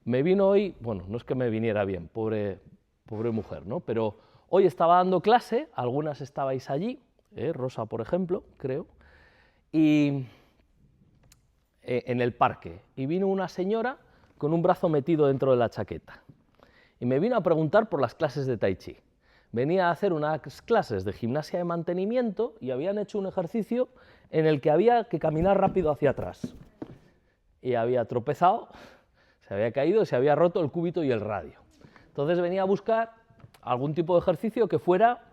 Me vino hoy, bueno, no es que me viniera bien, pobre mujer, ¿no? Pero hoy estaba dando clase, algunas estabais allí, Rosa, por ejemplo, creo, y en el parque, y vino una señora con un brazo metido dentro de la chaqueta, y me vino a preguntar por las clases de Tai Chi. venía a hacer unas clases de gimnasia de mantenimiento y habían hecho un ejercicio en el que había que caminar rápido hacia atrás. Y había tropezado, se había caído y se había roto el cúbito y el radio. Entonces venía a buscar algún tipo de ejercicio que fuera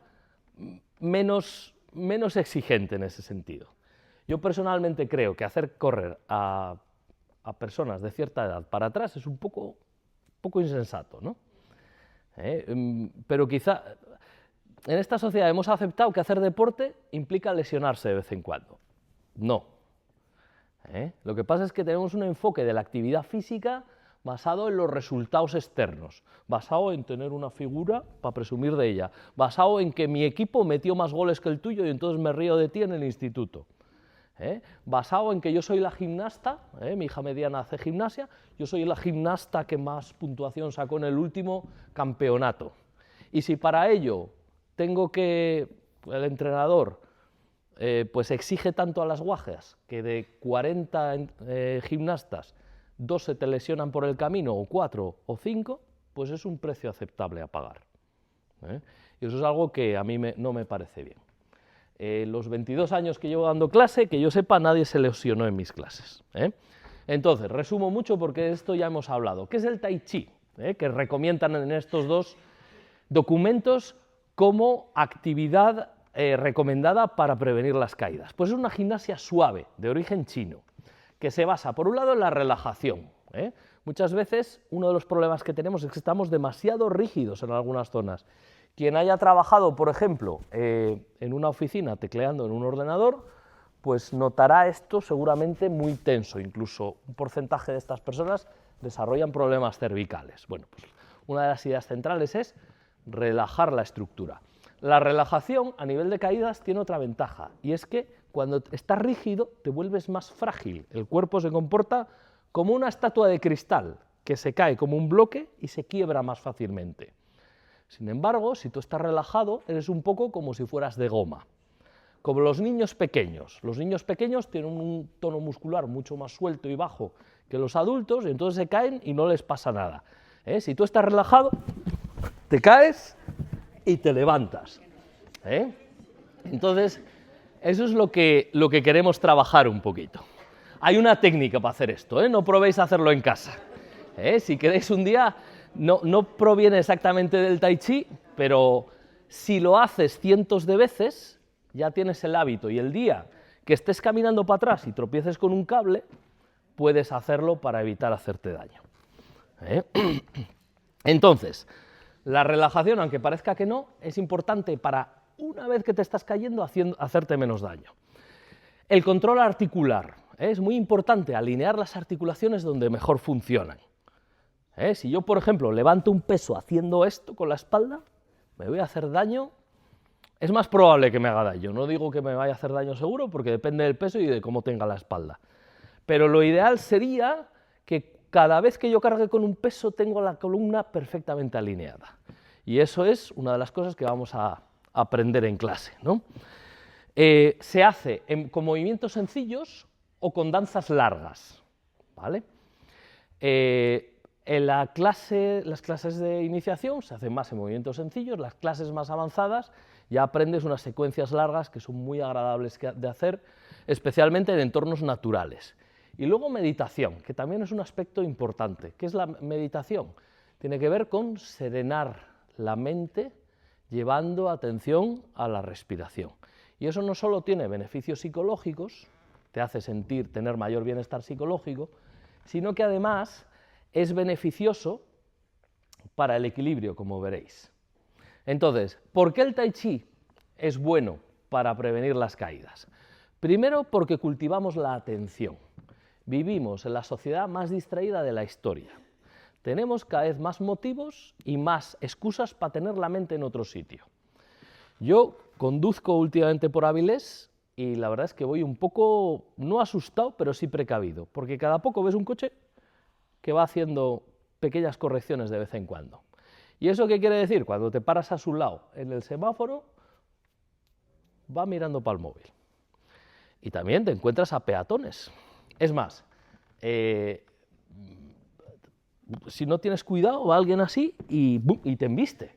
menos exigente en ese sentido. Yo personalmente creo que hacer correr a personas de cierta edad para atrás es un poco insensato, ¿no? Pero quizá en esta sociedad hemos aceptado que hacer deporte implica lesionarse de vez en cuando. No. Lo que pasa es que tenemos un enfoque de la actividad física basado en los resultados externos, basado en tener una figura para presumir de ella, basado en que mi equipo metió más goles que el tuyo y entonces me río de ti en el instituto. Basado en que yo soy la gimnasta, mi hija mediana hace gimnasia, yo soy la gimnasta que más puntuación sacó en el último campeonato. Y si para ello tengo que, el entrenador, pues exige tanto a las guajas que de 40 gimnastas, 2 se te lesionan por el camino, o 4 o 5, pues es un precio aceptable a pagar. Y eso es algo que a mí no me parece bien. Los 22 años que llevo dando clase, que yo sepa, nadie se lesionó en mis clases. Entonces, resumo mucho porque de esto ya hemos hablado. ¿Qué es el Tai Chi? Que recomiendan en estos 2 documentos como actividad recomendada para prevenir las caídas. Pues es una gimnasia suave, de origen chino, que se basa, por un lado, en la relajación. Muchas veces uno de los problemas que tenemos es que estamos demasiado rígidos en algunas zonas. Quien haya trabajado, por ejemplo, en una oficina tecleando en un ordenador, pues notará esto seguramente muy tenso, incluso un porcentaje de estas personas desarrollan problemas cervicales. Bueno, pues una de las ideas centrales es relajar la estructura. La relajación a nivel de caídas tiene otra ventaja, y es que cuando estás rígido te vuelves más frágil, el cuerpo se comporta como una estatua de cristal que se cae como un bloque y se quiebra más fácilmente. Sin embargo, si tú estás relajado, eres un poco como si fueras de goma. Como los niños pequeños. Los niños pequeños tienen un tono muscular mucho más suelto y bajo que los adultos, y entonces se caen y no les pasa nada. Si tú estás relajado, te caes y te levantas. Entonces, eso es lo que queremos trabajar un poquito. Hay una técnica para hacer esto, no probéis a hacerlo en casa. Si queréis un día, no proviene exactamente del Tai Chi, pero si lo haces cientos de veces, ya tienes el hábito, y el día que estés caminando para atrás y tropieces con un cable, puedes hacerlo para evitar hacerte daño. Entonces, la relajación, aunque parezca que no, es importante para, una vez que te estás cayendo, hacerte menos daño. El control articular, es muy importante alinear las articulaciones donde mejor funcionan. Si yo, por ejemplo, levanto un peso haciendo esto con la espalda, me voy a hacer daño. Es más probable que me haga daño, no digo que me vaya a hacer daño seguro, porque depende del peso y de cómo tenga la espalda. Pero lo ideal sería que cada vez que yo cargue con un peso tengo la columna perfectamente alineada. Y eso es una de las cosas que vamos a aprender en clase, ¿no? Se hace con movimientos sencillos o con danzas largas, ¿vale? En las clases de iniciación se hacen más en movimientos sencillos, las clases más avanzadas ya aprendes unas secuencias largas que son muy agradables de hacer, especialmente en entornos naturales. Y luego meditación, que también es un aspecto importante. ¿Qué es la meditación? Tiene que ver con serenar la mente llevando atención a la respiración. Y eso no solo tiene beneficios psicológicos, te hace tener mayor bienestar psicológico, sino que además es beneficioso para el equilibrio, como veréis. Entonces, ¿por qué el Tai Chi es bueno para prevenir las caídas? Primero, porque cultivamos la atención. Vivimos en la sociedad más distraída de la historia. Tenemos cada vez más motivos y más excusas para tener la mente en otro sitio. Yo conduzco últimamente por Avilés y la verdad es que voy un poco, no asustado, pero sí precavido, porque cada poco ves un coche que va haciendo pequeñas correcciones de vez en cuando. ¿Y eso qué quiere decir? Cuando te paras a su lado en el semáforo, va mirando para el móvil. Y también te encuentras a peatones. Es más, si no tienes cuidado, va alguien así y te embiste.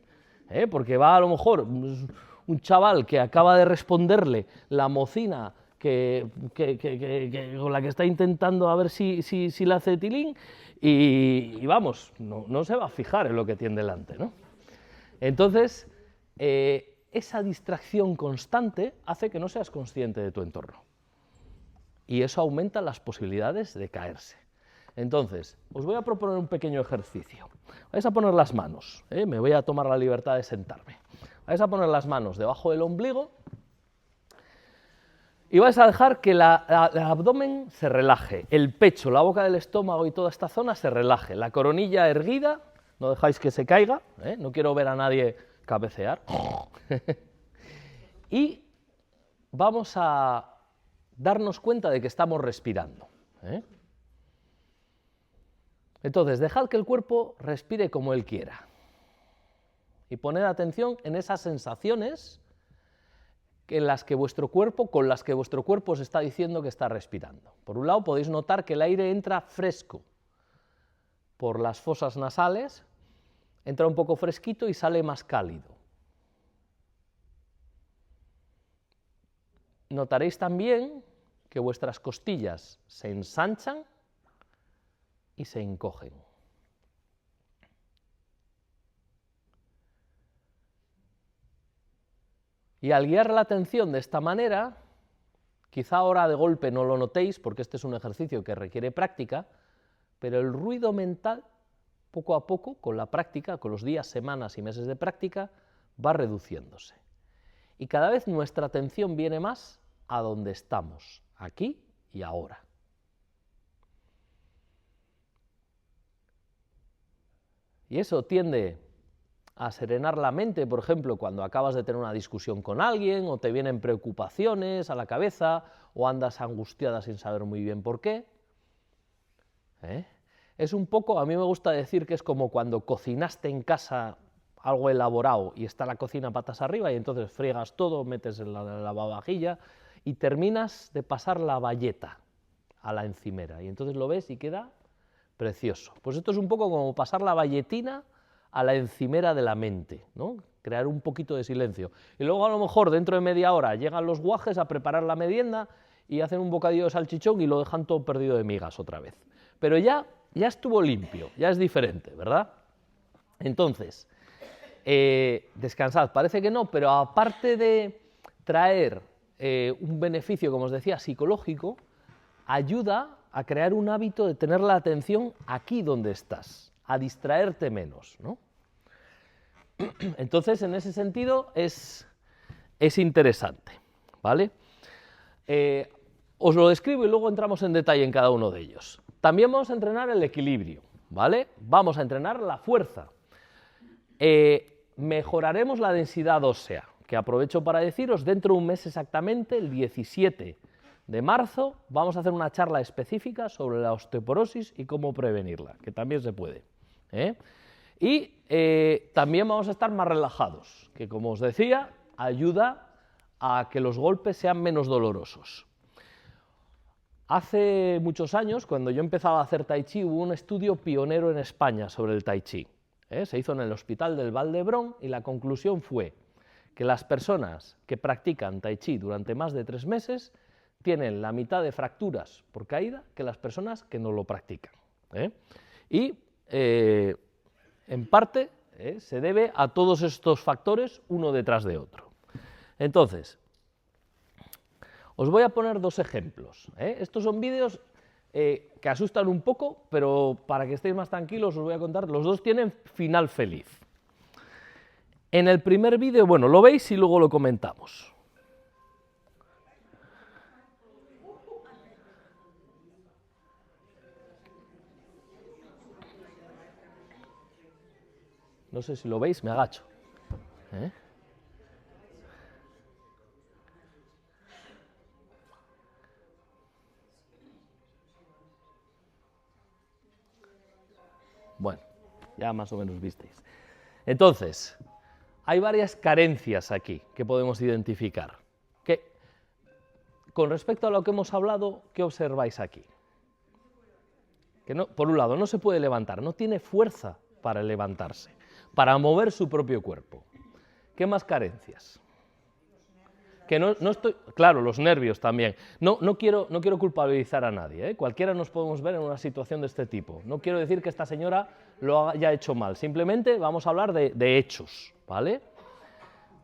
porque va a lo mejor un chaval que acaba de responderle la mocina con la que está intentando a ver si la hace tilín, y vamos, no se va a fijar en lo que tiene delante, ¿no? Entonces, esa distracción constante hace que no seas consciente de tu entorno, y eso aumenta las posibilidades de caerse. Entonces, os voy a proponer un pequeño ejercicio. Vais a poner las manos, me voy a tomar la libertad de sentarme. Vais a poner las manos debajo del ombligo y vais a dejar que el abdomen se relaje, el pecho, la boca del estómago y toda esta zona se relaje, la coronilla erguida, no dejáis que se caiga, no quiero ver a nadie cabecear. Y vamos a darnos cuenta de que estamos respirando. Entonces, dejad que el cuerpo respire como él quiera y poned atención en esas sensaciones con las que vuestro cuerpo os está diciendo que está respirando. Por un lado, podéis notar que el aire entra fresco por las fosas nasales, entra un poco fresquito y sale más cálido. Notaréis también que vuestras costillas se ensanchan y se encogen. Y al guiar la atención de esta manera, quizá ahora de golpe no lo notéis, porque este es un ejercicio que requiere práctica, pero el ruido mental, poco a poco, con la práctica, con los días, semanas y meses de práctica, va reduciéndose. Y cada vez nuestra atención viene más a donde estamos, aquí y ahora. Y eso tiende a serenar la mente, por ejemplo, cuando acabas de tener una discusión con alguien, o te vienen preocupaciones a la cabeza, o andas angustiada sin saber muy bien por qué. Es un poco, a mí me gusta decir que es como cuando cocinaste en casa algo elaborado y está la cocina patas arriba y entonces friegas todo, metes en la lavavajilla y terminas de pasar la bayeta a la encimera y entonces lo ves y queda precioso. Pues esto es un poco como pasar la bayetina a la encimera de la mente, ¿no? Crear un poquito de silencio. Y luego a lo mejor dentro de media hora llegan los guajes a preparar la merienda y hacen un bocadillo de salchichón y lo dejan todo perdido de migas otra vez. Pero ya estuvo limpio, ya es diferente, ¿verdad? Entonces, descansad, parece que no, pero aparte de traer un beneficio, como os decía, psicológico, ayuda a crear un hábito de tener la atención aquí donde estás, a distraerte menos, ¿no? Entonces, en ese sentido, es interesante, ¿vale? Os lo describo y luego entramos en detalle en cada uno de ellos. También vamos a entrenar el equilibrio, ¿vale? Vamos a entrenar la fuerza. Mejoraremos la densidad ósea, que aprovecho para deciros, dentro de un mes exactamente, el 17 de marzo, vamos a hacer una charla específica sobre la osteoporosis y cómo prevenirla, que también se puede. Y también vamos a estar más relajados, que como os decía, ayuda a que los golpes sean menos dolorosos. Hace muchos años, cuando yo empezaba a hacer tai chi, hubo un estudio pionero en España sobre el tai chi. Se hizo en el Hospital del Vall d'Hebron y la conclusión fue que las personas que practican tai chi durante más de 3 meses tienen la mitad de fracturas por caída que las personas que no lo practican. Y en parte se debe a todos estos factores uno detrás de otro. Entonces, os voy a poner 2 ejemplos. Estos son vídeos que asustan un poco, pero para que estéis más tranquilos os voy a contar, los 2 tienen final feliz. En el primer vídeo, bueno, lo veis y luego lo comentamos. No sé si lo veis, me agacho. Bueno, ya más o menos visteis. Entonces, hay varias carencias aquí que podemos identificar. Con respecto a lo que hemos hablado, ¿qué observáis aquí? Que no, por un lado, no se puede levantar, no tiene fuerza para levantarse, para mover su propio cuerpo. ¿Qué más carencias? Que no estoy, claro, los nervios también. No quiero culpabilizar a nadie, ¿eh? Cualquiera nos podemos ver en una situación de este tipo. No quiero decir que esta señora lo haya hecho mal, simplemente vamos a hablar de hechos, ¿vale?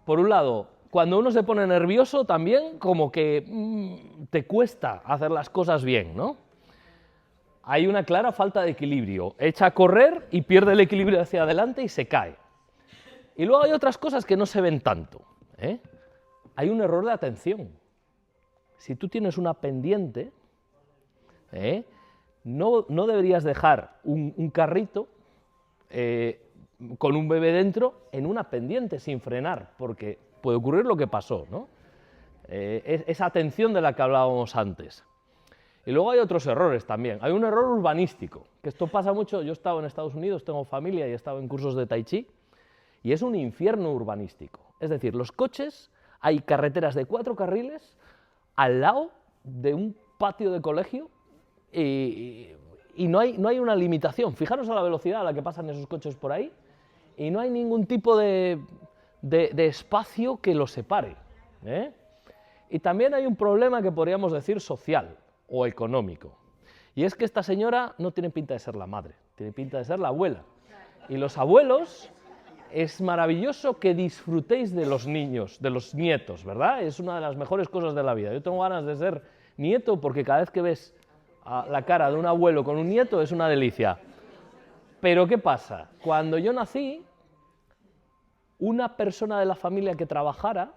Por un lado, cuando uno se pone nervioso también como que te cuesta hacer las cosas bien, ¿no? Hay una clara falta de equilibrio. Echa a correr y pierde el equilibrio hacia adelante y se cae. Y luego hay otras cosas que no se ven tanto, ¿eh? Hay un error de atención. Si tú tienes una pendiente, no deberías dejar un carrito con un bebé dentro en una pendiente sin frenar, porque puede ocurrir lo que pasó, ¿no? Esa atención de la que hablábamos antes. Y luego hay otros errores también. Hay un error urbanístico, que esto pasa mucho. Yo he estado en Estados Unidos, tengo familia y he estado en cursos de Tai Chi, y es un infierno urbanístico. Es decir, los coches... Hay carreteras de 4 carriles al lado de un patio de colegio y no hay una limitación. Fijaros a la velocidad a la que pasan esos coches por ahí y no hay ningún tipo de espacio que los separe, ¿eh? Y también hay un problema que podríamos decir social o económico. Y es que esta señora no tiene pinta de ser la madre, tiene pinta de ser la abuela. Y los abuelos... Es maravilloso que disfrutéis de los niños, de los nietos, ¿verdad? Es una de las mejores cosas de la vida. Yo tengo ganas de ser nieto porque cada vez que ves la cara de un abuelo con un nieto es una delicia. Pero ¿qué pasa? Cuando yo nací, una persona de la familia que trabajara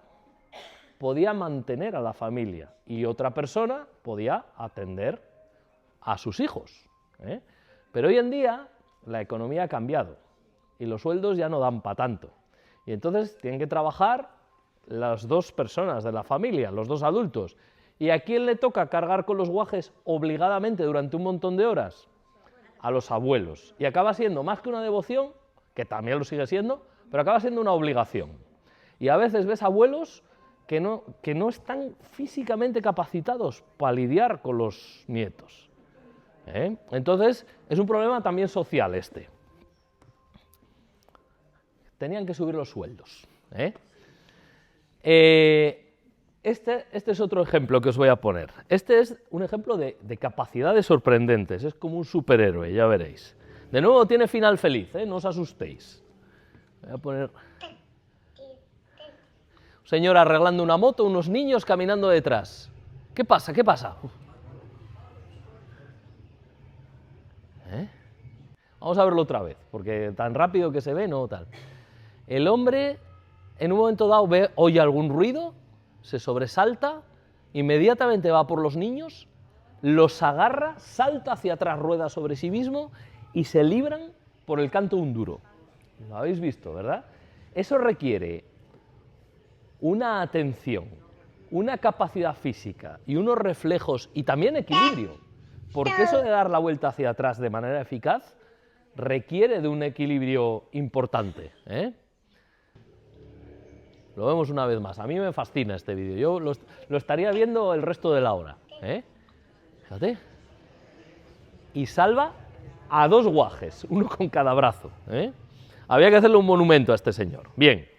podía mantener a la familia y otra persona podía atender a sus hijos, ¿eh? Pero hoy en día la economía ha cambiado. Y los sueldos ya no dan para tanto. Y entonces tienen que trabajar las dos personas de la familia, los dos adultos. ¿Y a quién le toca cargar con los guajes obligadamente durante un montón de horas? A los abuelos. Y acaba siendo más que una devoción, que también lo sigue siendo, pero acaba siendo una obligación. Y a veces ves abuelos que no están físicamente capacitados para lidiar con los nietos, ¿eh? Entonces es un problema también social este. Tenían que subir los sueldos, ¿eh? Este es otro ejemplo que os voy a poner. Este es un ejemplo de capacidades sorprendentes, es como un superhéroe, ya veréis. De nuevo tiene final feliz, ¿eh? No os asustéis. Voy a poner... Un señor arreglando una moto, unos niños caminando detrás. ¿Qué pasa? ¿Qué pasa? ¿Eh? Vamos a verlo otra vez, porque tan rápido que se ve, no tal. El hombre, en un momento dado, oye algún ruido, se sobresalta, inmediatamente va por los niños, los agarra, salta hacia atrás, rueda sobre sí mismo y se libran por el canto de un duro. Lo habéis visto, ¿verdad? Eso requiere una atención, una capacidad física y unos reflejos y también equilibrio, porque eso de dar la vuelta hacia atrás de manera eficaz requiere de un equilibrio importante, ¿eh? Lo vemos una vez más. A mí me fascina este vídeo. Yo lo estaría viendo el resto de la hora, ¿eh? Fíjate. Y salva a 2 guajes, uno con cada brazo, ¿eh? Había que hacerle un monumento a este señor. Bien.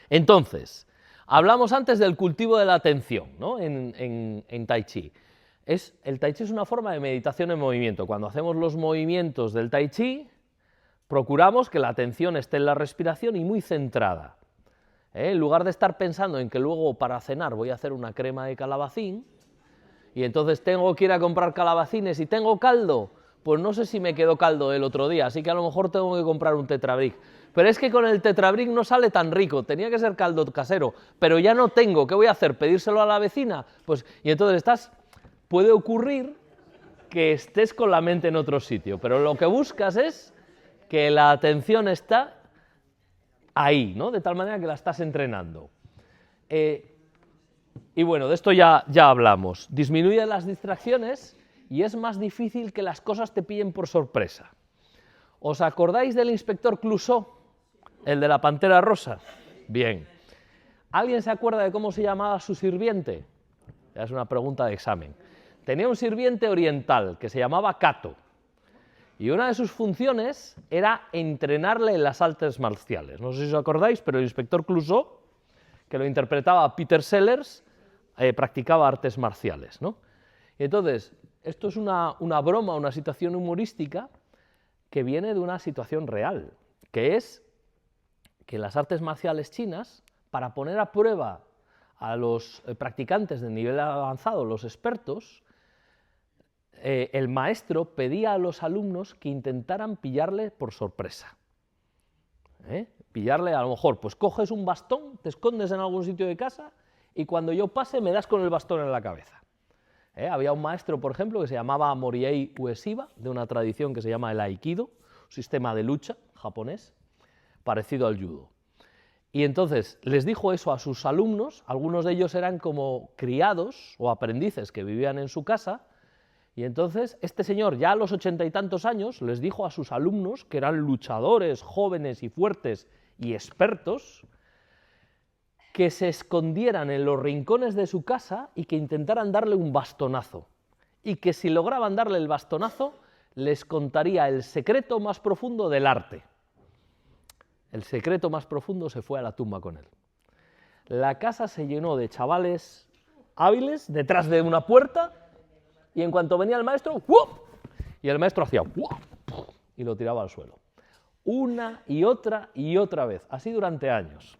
Entonces, hablamos antes del cultivo de la atención, ¿no? en Tai Chi. El Tai Chi es una forma de meditación en movimiento. Cuando hacemos los movimientos del Tai Chi, procuramos que la atención esté en la respiración y muy centrada. En lugar de estar pensando en que luego para cenar voy a hacer una crema de calabacín y entonces tengo que ir a comprar calabacines y tengo caldo, pues no sé si me quedó caldo el otro día, así que a lo mejor tengo que comprar un Tetrabric. Pero es que con el Tetrabric no sale tan rico, tenía que ser caldo casero, pero ya no tengo, ¿qué voy a hacer? ¿Pedírselo a la vecina? Pues, y entonces puede ocurrir que estés con la mente en otro sitio, pero lo que buscas es que la atención está ahí, ¿no? De tal manera que la estás entrenando. Y bueno, de esto ya hablamos. Disminuye las distracciones y es más difícil que las cosas te pillen por sorpresa. ¿Os acordáis del inspector Clouseau, el de la Pantera Rosa? Bien. ¿Alguien se acuerda de cómo se llamaba su sirviente? Es una pregunta de examen. Tenía un sirviente oriental que se llamaba Cato. Y una de sus funciones era entrenarle en las artes marciales. No sé si os acordáis, pero el inspector Clouseau, que lo interpretaba Peter Sellers, practicaba artes marciales, ¿no? Y entonces, esto es una broma, una situación humorística que viene de una situación real, que es que las artes marciales chinas, para poner a prueba a los practicantes de nivel avanzado, los expertos, el maestro pedía a los alumnos que intentaran pillarle por sorpresa. Pillarle, a lo mejor, pues coges un bastón, te escondes en algún sitio de casa y cuando yo pase me das con el bastón en la cabeza. Había un maestro, por ejemplo, que se llamaba Moriei Ueshiba, de una tradición que se llama el Aikido, un sistema de lucha japonés, parecido al judo. Y entonces les dijo eso a sus alumnos, algunos de ellos eran como criados o aprendices que vivían en su casa, y entonces este señor, ya a los 80 y tantos años, les dijo a sus alumnos, que eran luchadores, jóvenes y fuertes y expertos, que se escondieran en los rincones de su casa y que intentaran darle un bastonazo. Y que si lograban darle el bastonazo, les contaría el secreto más profundo del arte. El secreto más profundo se fue a la tumba con él. La casa se llenó de chavales hábiles detrás de una puerta y en cuanto venía el maestro, ¡wup! Y el maestro hacía ¡wup! Y lo tiraba al suelo. Una y otra vez, así durante años.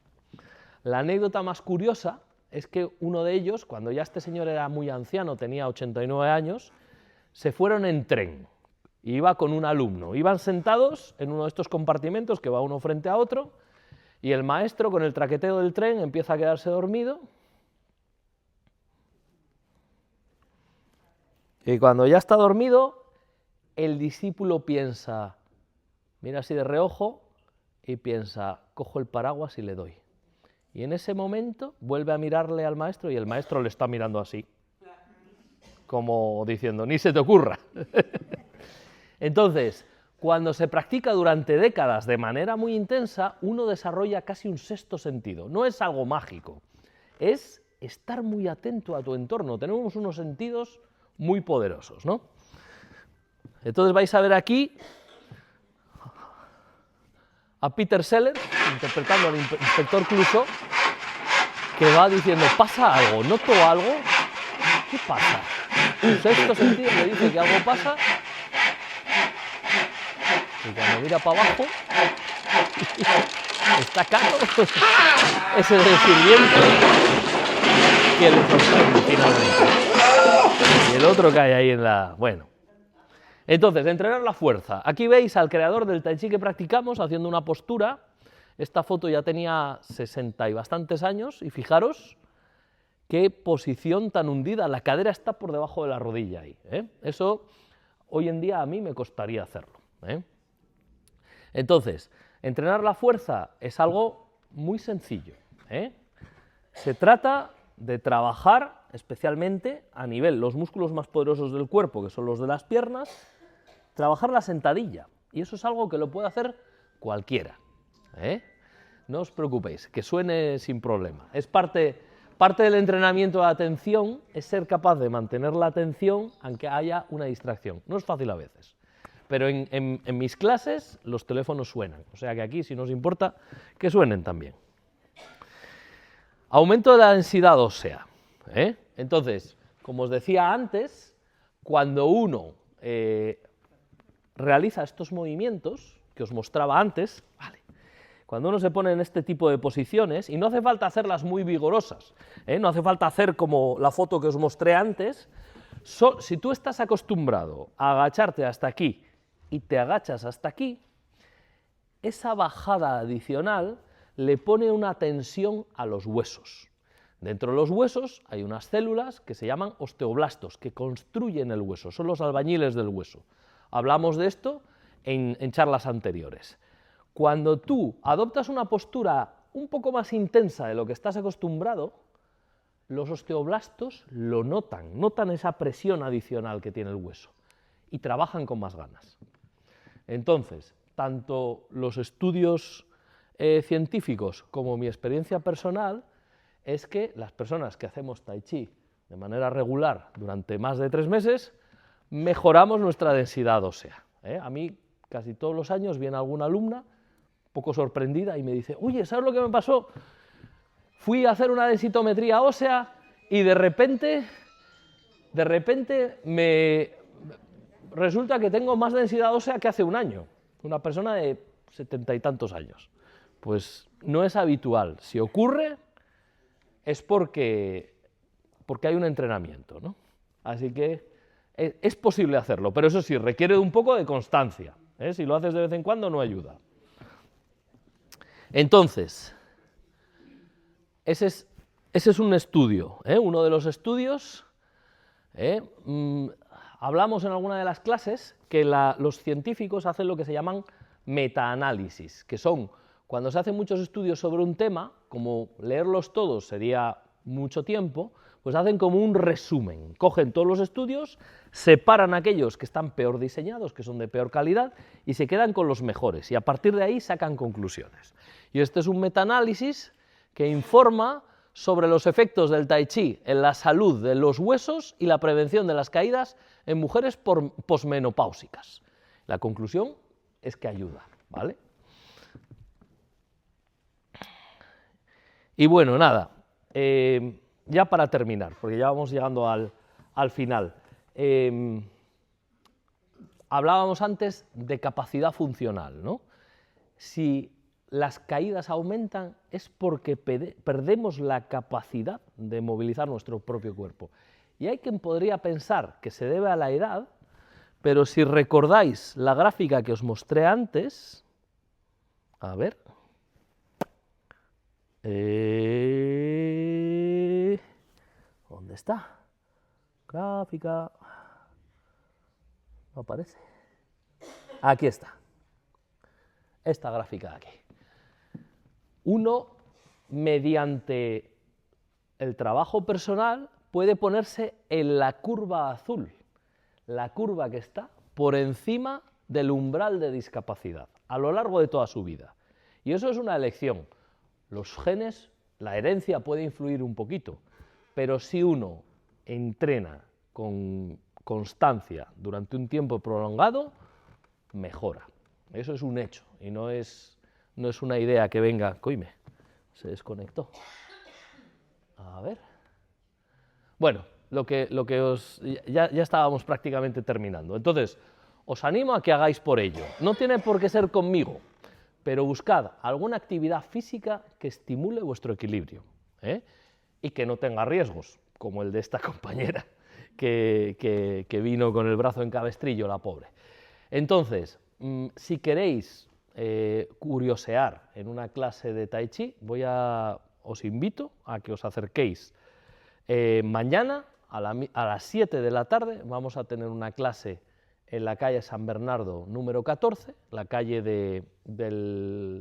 La anécdota más curiosa es que uno de ellos, cuando ya este señor era muy anciano, tenía 89 años, se fueron en tren. Iba con un alumno. Iban sentados en uno de estos compartimentos que va uno frente a otro y el maestro, con el traqueteo del tren, empieza a quedarse dormido. Y cuando ya está dormido, el discípulo piensa, mira así de reojo y piensa, cojo el paraguas y le doy. Y en ese momento vuelve a mirarle al maestro y el maestro le está mirando así, como diciendo, ni se te ocurra. Entonces, cuando se practica durante décadas de manera muy intensa, uno desarrolla casi un sexto sentido. No es algo mágico, es estar muy atento a tu entorno. Tenemos unos sentidos muy poderosos, ¿no? Entonces vais a ver aquí a Peter Sellers, interpretando al inspector Clouseau, que va diciendo, ¿pasa algo? ¿Noto algo? ¿Qué pasa? Un sexto sentido le dice que algo pasa, y cuando mira para abajo, está Cato, ese es el sirviente, que le sorprende finalmente. Y el otro cae ahí en la... Bueno. Entonces, entrenar la fuerza. Aquí veis al creador del Tai Chi que practicamos haciendo una postura. Esta foto ya tenía 60 y bastantes años, y fijaros qué posición tan hundida. La cadera está por debajo de la rodilla ahí. Eso hoy en día a mí me costaría hacerlo. Entonces, entrenar la fuerza es algo muy sencillo. Se trata de trabajar especialmente a nivel, los músculos más poderosos del cuerpo, que son los de las piernas, trabajar la sentadilla. Y eso es algo que lo puede hacer cualquiera. No os preocupéis, que suene sin problema. Es parte del entrenamiento de atención, es ser capaz de mantener la atención aunque haya una distracción. No es fácil a veces. Pero en mis clases los teléfonos suenan, o sea que aquí, si no os importa, que suenen también. Aumento de la densidad ósea. Entonces, como os decía antes, cuando uno realiza estos movimientos que os mostraba antes, cuando uno se pone en este tipo de posiciones, y no hace falta hacerlas muy vigorosas, no hace falta hacer como la foto que os mostré antes, si tú estás acostumbrado a agacharte hasta aquí y te agachas hasta aquí, esa bajada adicional le pone una tensión a los huesos. Dentro de los huesos hay unas células que se llaman osteoblastos, que construyen el hueso, son los albañiles del hueso. Hablamos de esto en charlas anteriores. Cuando tú adoptas una postura un poco más intensa de lo que estás acostumbrado, los osteoblastos lo notan esa presión adicional que tiene el hueso y trabajan con más ganas. Entonces, tanto los estudios científicos como mi experiencia personal es que las personas que hacemos Tai Chi de manera regular durante más de 3 meses mejoramos nuestra densidad ósea. A mí casi todos los años viene alguna alumna, un poco sorprendida, y me dice, oye, ¿sabes lo que me pasó? Fui a hacer una densitometría ósea y de repente me resulta que tengo más densidad ósea que hace un año, una persona de 70 y tantos años. Pues no es habitual. Si ocurre, es porque hay un entrenamiento, ¿no? Así que es posible hacerlo, pero eso sí, requiere de un poco de constancia, ¿eh? Si lo haces de vez en cuando no ayuda. Entonces, ese es un estudio, ¿eh? Uno de los estudios. Hablamos en alguna de las clases que los científicos hacen lo que se llaman metaanálisis, que son cuando se hacen muchos estudios sobre un tema, como leerlos todos sería mucho tiempo, pues hacen como un resumen, cogen todos los estudios, separan aquellos que están peor diseñados, que son de peor calidad, y se quedan con los mejores, y a partir de ahí sacan conclusiones. Y este es un metaanálisis que informa sobre los efectos del tai chi en la salud de los huesos y la prevención de las caídas en mujeres posmenopáusicas. La conclusión es que ayuda, ¿vale? Y bueno, nada, ya para terminar, porque ya vamos llegando al final. Hablábamos antes de capacidad funcional, ¿no? Si las caídas aumentan es porque perdemos la capacidad de movilizar nuestro propio cuerpo. Y hay quien podría pensar que se debe a la edad, pero si recordáis la gráfica que os mostré antes, a ver, ¿dónde está? Gráfica, no aparece. Aquí está, esta gráfica de aquí. Uno, mediante el trabajo personal, puede ponerse en la curva azul, la curva que está por encima del umbral de discapacidad, a lo largo de toda su vida. Y eso es una elección. Los genes, la herencia puede influir un poquito, pero si uno entrena con constancia durante un tiempo prolongado, mejora. Eso es un hecho y no es una idea que venga. Coime, se desconectó. A ver. Bueno, ya estábamos prácticamente terminando. Entonces, os animo a que hagáis por ello. No tiene por qué ser conmigo, pero buscad alguna actividad física que estimule vuestro equilibrio, ¿eh? Y que no tenga riesgos, como el de esta compañera que vino con el brazo en cabestrillo, la pobre. Entonces, si queréis curiosear en una clase de Tai Chi, os invito a que os acerquéis. Mañana a las 7 de la tarde vamos a tener una clase en la calle San Bernardo número 14, la calle de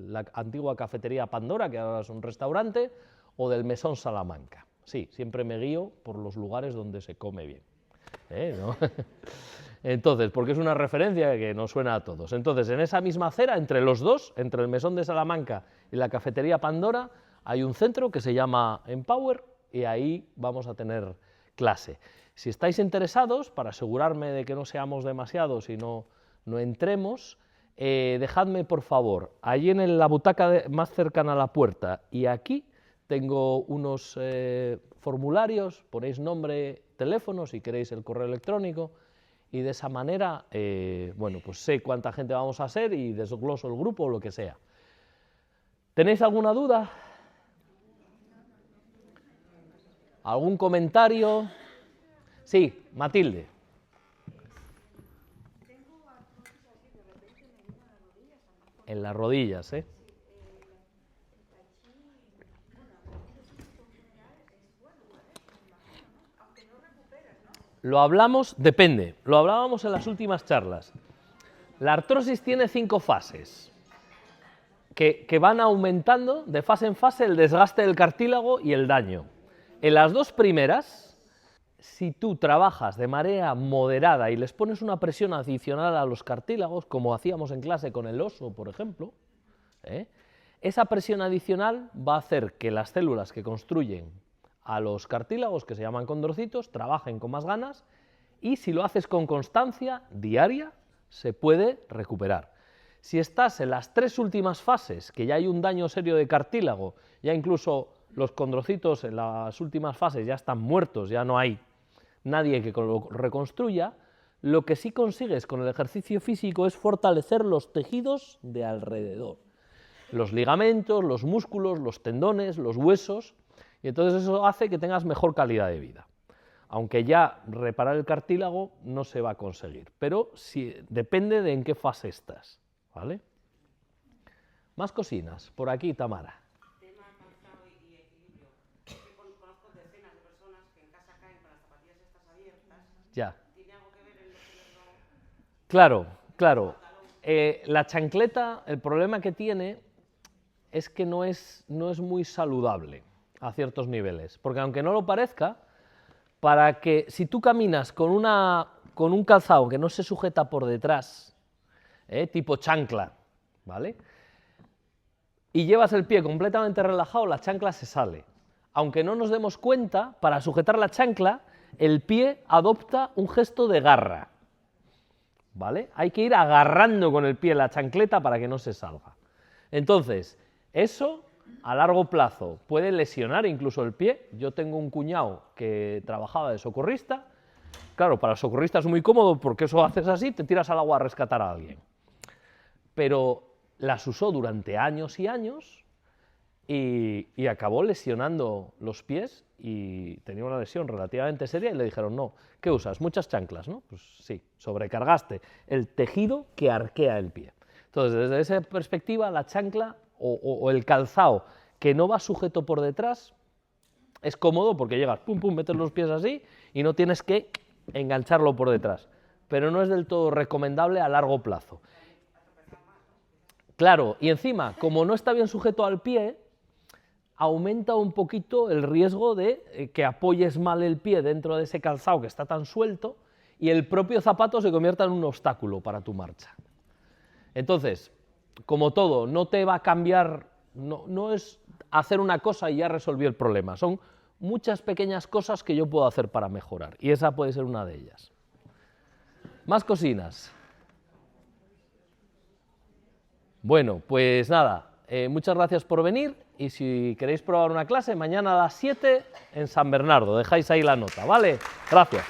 la antigua cafetería Pandora, que ahora es un restaurante, o del Mesón Salamanca. Sí, siempre me guío por los lugares donde se come bien, ¿no? Entonces, porque es una referencia que nos suena a todos. Entonces, en esa misma acera, entre los dos, entre el Mesón de Salamanca y la cafetería Pandora, hay un centro que se llama Empower y ahí vamos a tener clase. Si estáis interesados, para asegurarme de que no seamos demasiados y no entremos, dejadme por favor, allí en la butaca más cercana a la puerta y aquí tengo unos formularios, ponéis nombre, teléfono, si queréis el correo electrónico, y de esa manera, bueno, pues sé cuánta gente vamos a ser y desgloso el grupo o lo que sea. ¿Tenéis alguna duda? ¿Algún comentario? Sí, Matilde. En las rodillas, ¿eh? Lo hablamos, depende, lo hablábamos en las últimas charlas. La artrosis tiene 5 fases que van aumentando de fase en fase el desgaste del cartílago y el daño. En las 2 primeras, si tú trabajas de manera moderada y les pones una presión adicional a los cartílagos, como hacíamos en clase con el oso, por ejemplo, esa presión adicional va a hacer que las células que construyen a los cartílagos, que se llaman condrocitos, trabajen con más ganas, y si lo haces con constancia diaria, se puede recuperar. Si estás en las 3 últimas fases, que ya hay un daño serio de cartílago, ya incluso los condrocitos en las últimas fases ya están muertos, ya no hay nadie que lo reconstruya, lo que sí consigues con el ejercicio físico es fortalecer los tejidos de alrededor, los ligamentos, los músculos, los tendones, los huesos, y entonces eso hace que tengas mejor calidad de vida. Aunque ya reparar el cartílago no se va a conseguir, pero sí, depende de en qué fase estás, ¿vale? Más cosinas, por aquí Tamara. Tema calzado y equilibrio. Es que conozco decenas de personas que en casa caen con las zapatillas estas abiertas. Ya. ¿Tiene algo que ver en lo que Claro, claro. La chancleta, el problema que tiene es que no es muy saludable a ciertos niveles, porque aunque no lo parezca, para que si tú caminas con un calzado que no se sujeta por detrás, tipo chancla, ¿vale? Y llevas el pie completamente relajado, la chancla se sale. Aunque no nos demos cuenta, para sujetar la chancla, el pie adopta un gesto de garra, ¿vale? Hay que ir agarrando con el pie la chancleta para que no se salga. Entonces, eso a largo plazo puede lesionar incluso el pie. Yo tengo un cuñado que trabajaba de socorrista. Claro, para el socorrista es muy cómodo porque eso haces así, te tiras al agua a rescatar a alguien. Pero las usó durante años y años y acabó lesionando los pies y tenía una lesión relativamente seria y le dijeron, no, ¿qué usas? Muchas chanclas, ¿no? Pues sí, sobrecargaste el tejido que arquea el pie. Entonces, desde esa perspectiva, la chancla o el calzado que no va sujeto por detrás es cómodo porque llegas, pum, pum, metes los pies así y no tienes que engancharlo por detrás. Pero no es del todo recomendable a largo plazo. Claro, y encima, como no está bien sujeto al pie, aumenta un poquito el riesgo de que apoyes mal el pie dentro de ese calzado que está tan suelto y el propio zapato se convierta en un obstáculo para tu marcha. Entonces, como todo, no te va a cambiar, no es hacer una cosa y ya resolví el problema, son muchas pequeñas cosas que yo puedo hacer para mejorar y esa puede ser una de ellas. Más cosinas. Bueno, pues nada, muchas gracias por venir y si queréis probar una clase, mañana a las 7 en San Bernardo, dejáis ahí la nota, ¿vale? Gracias.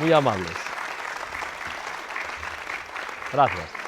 Muy amables. Gracias.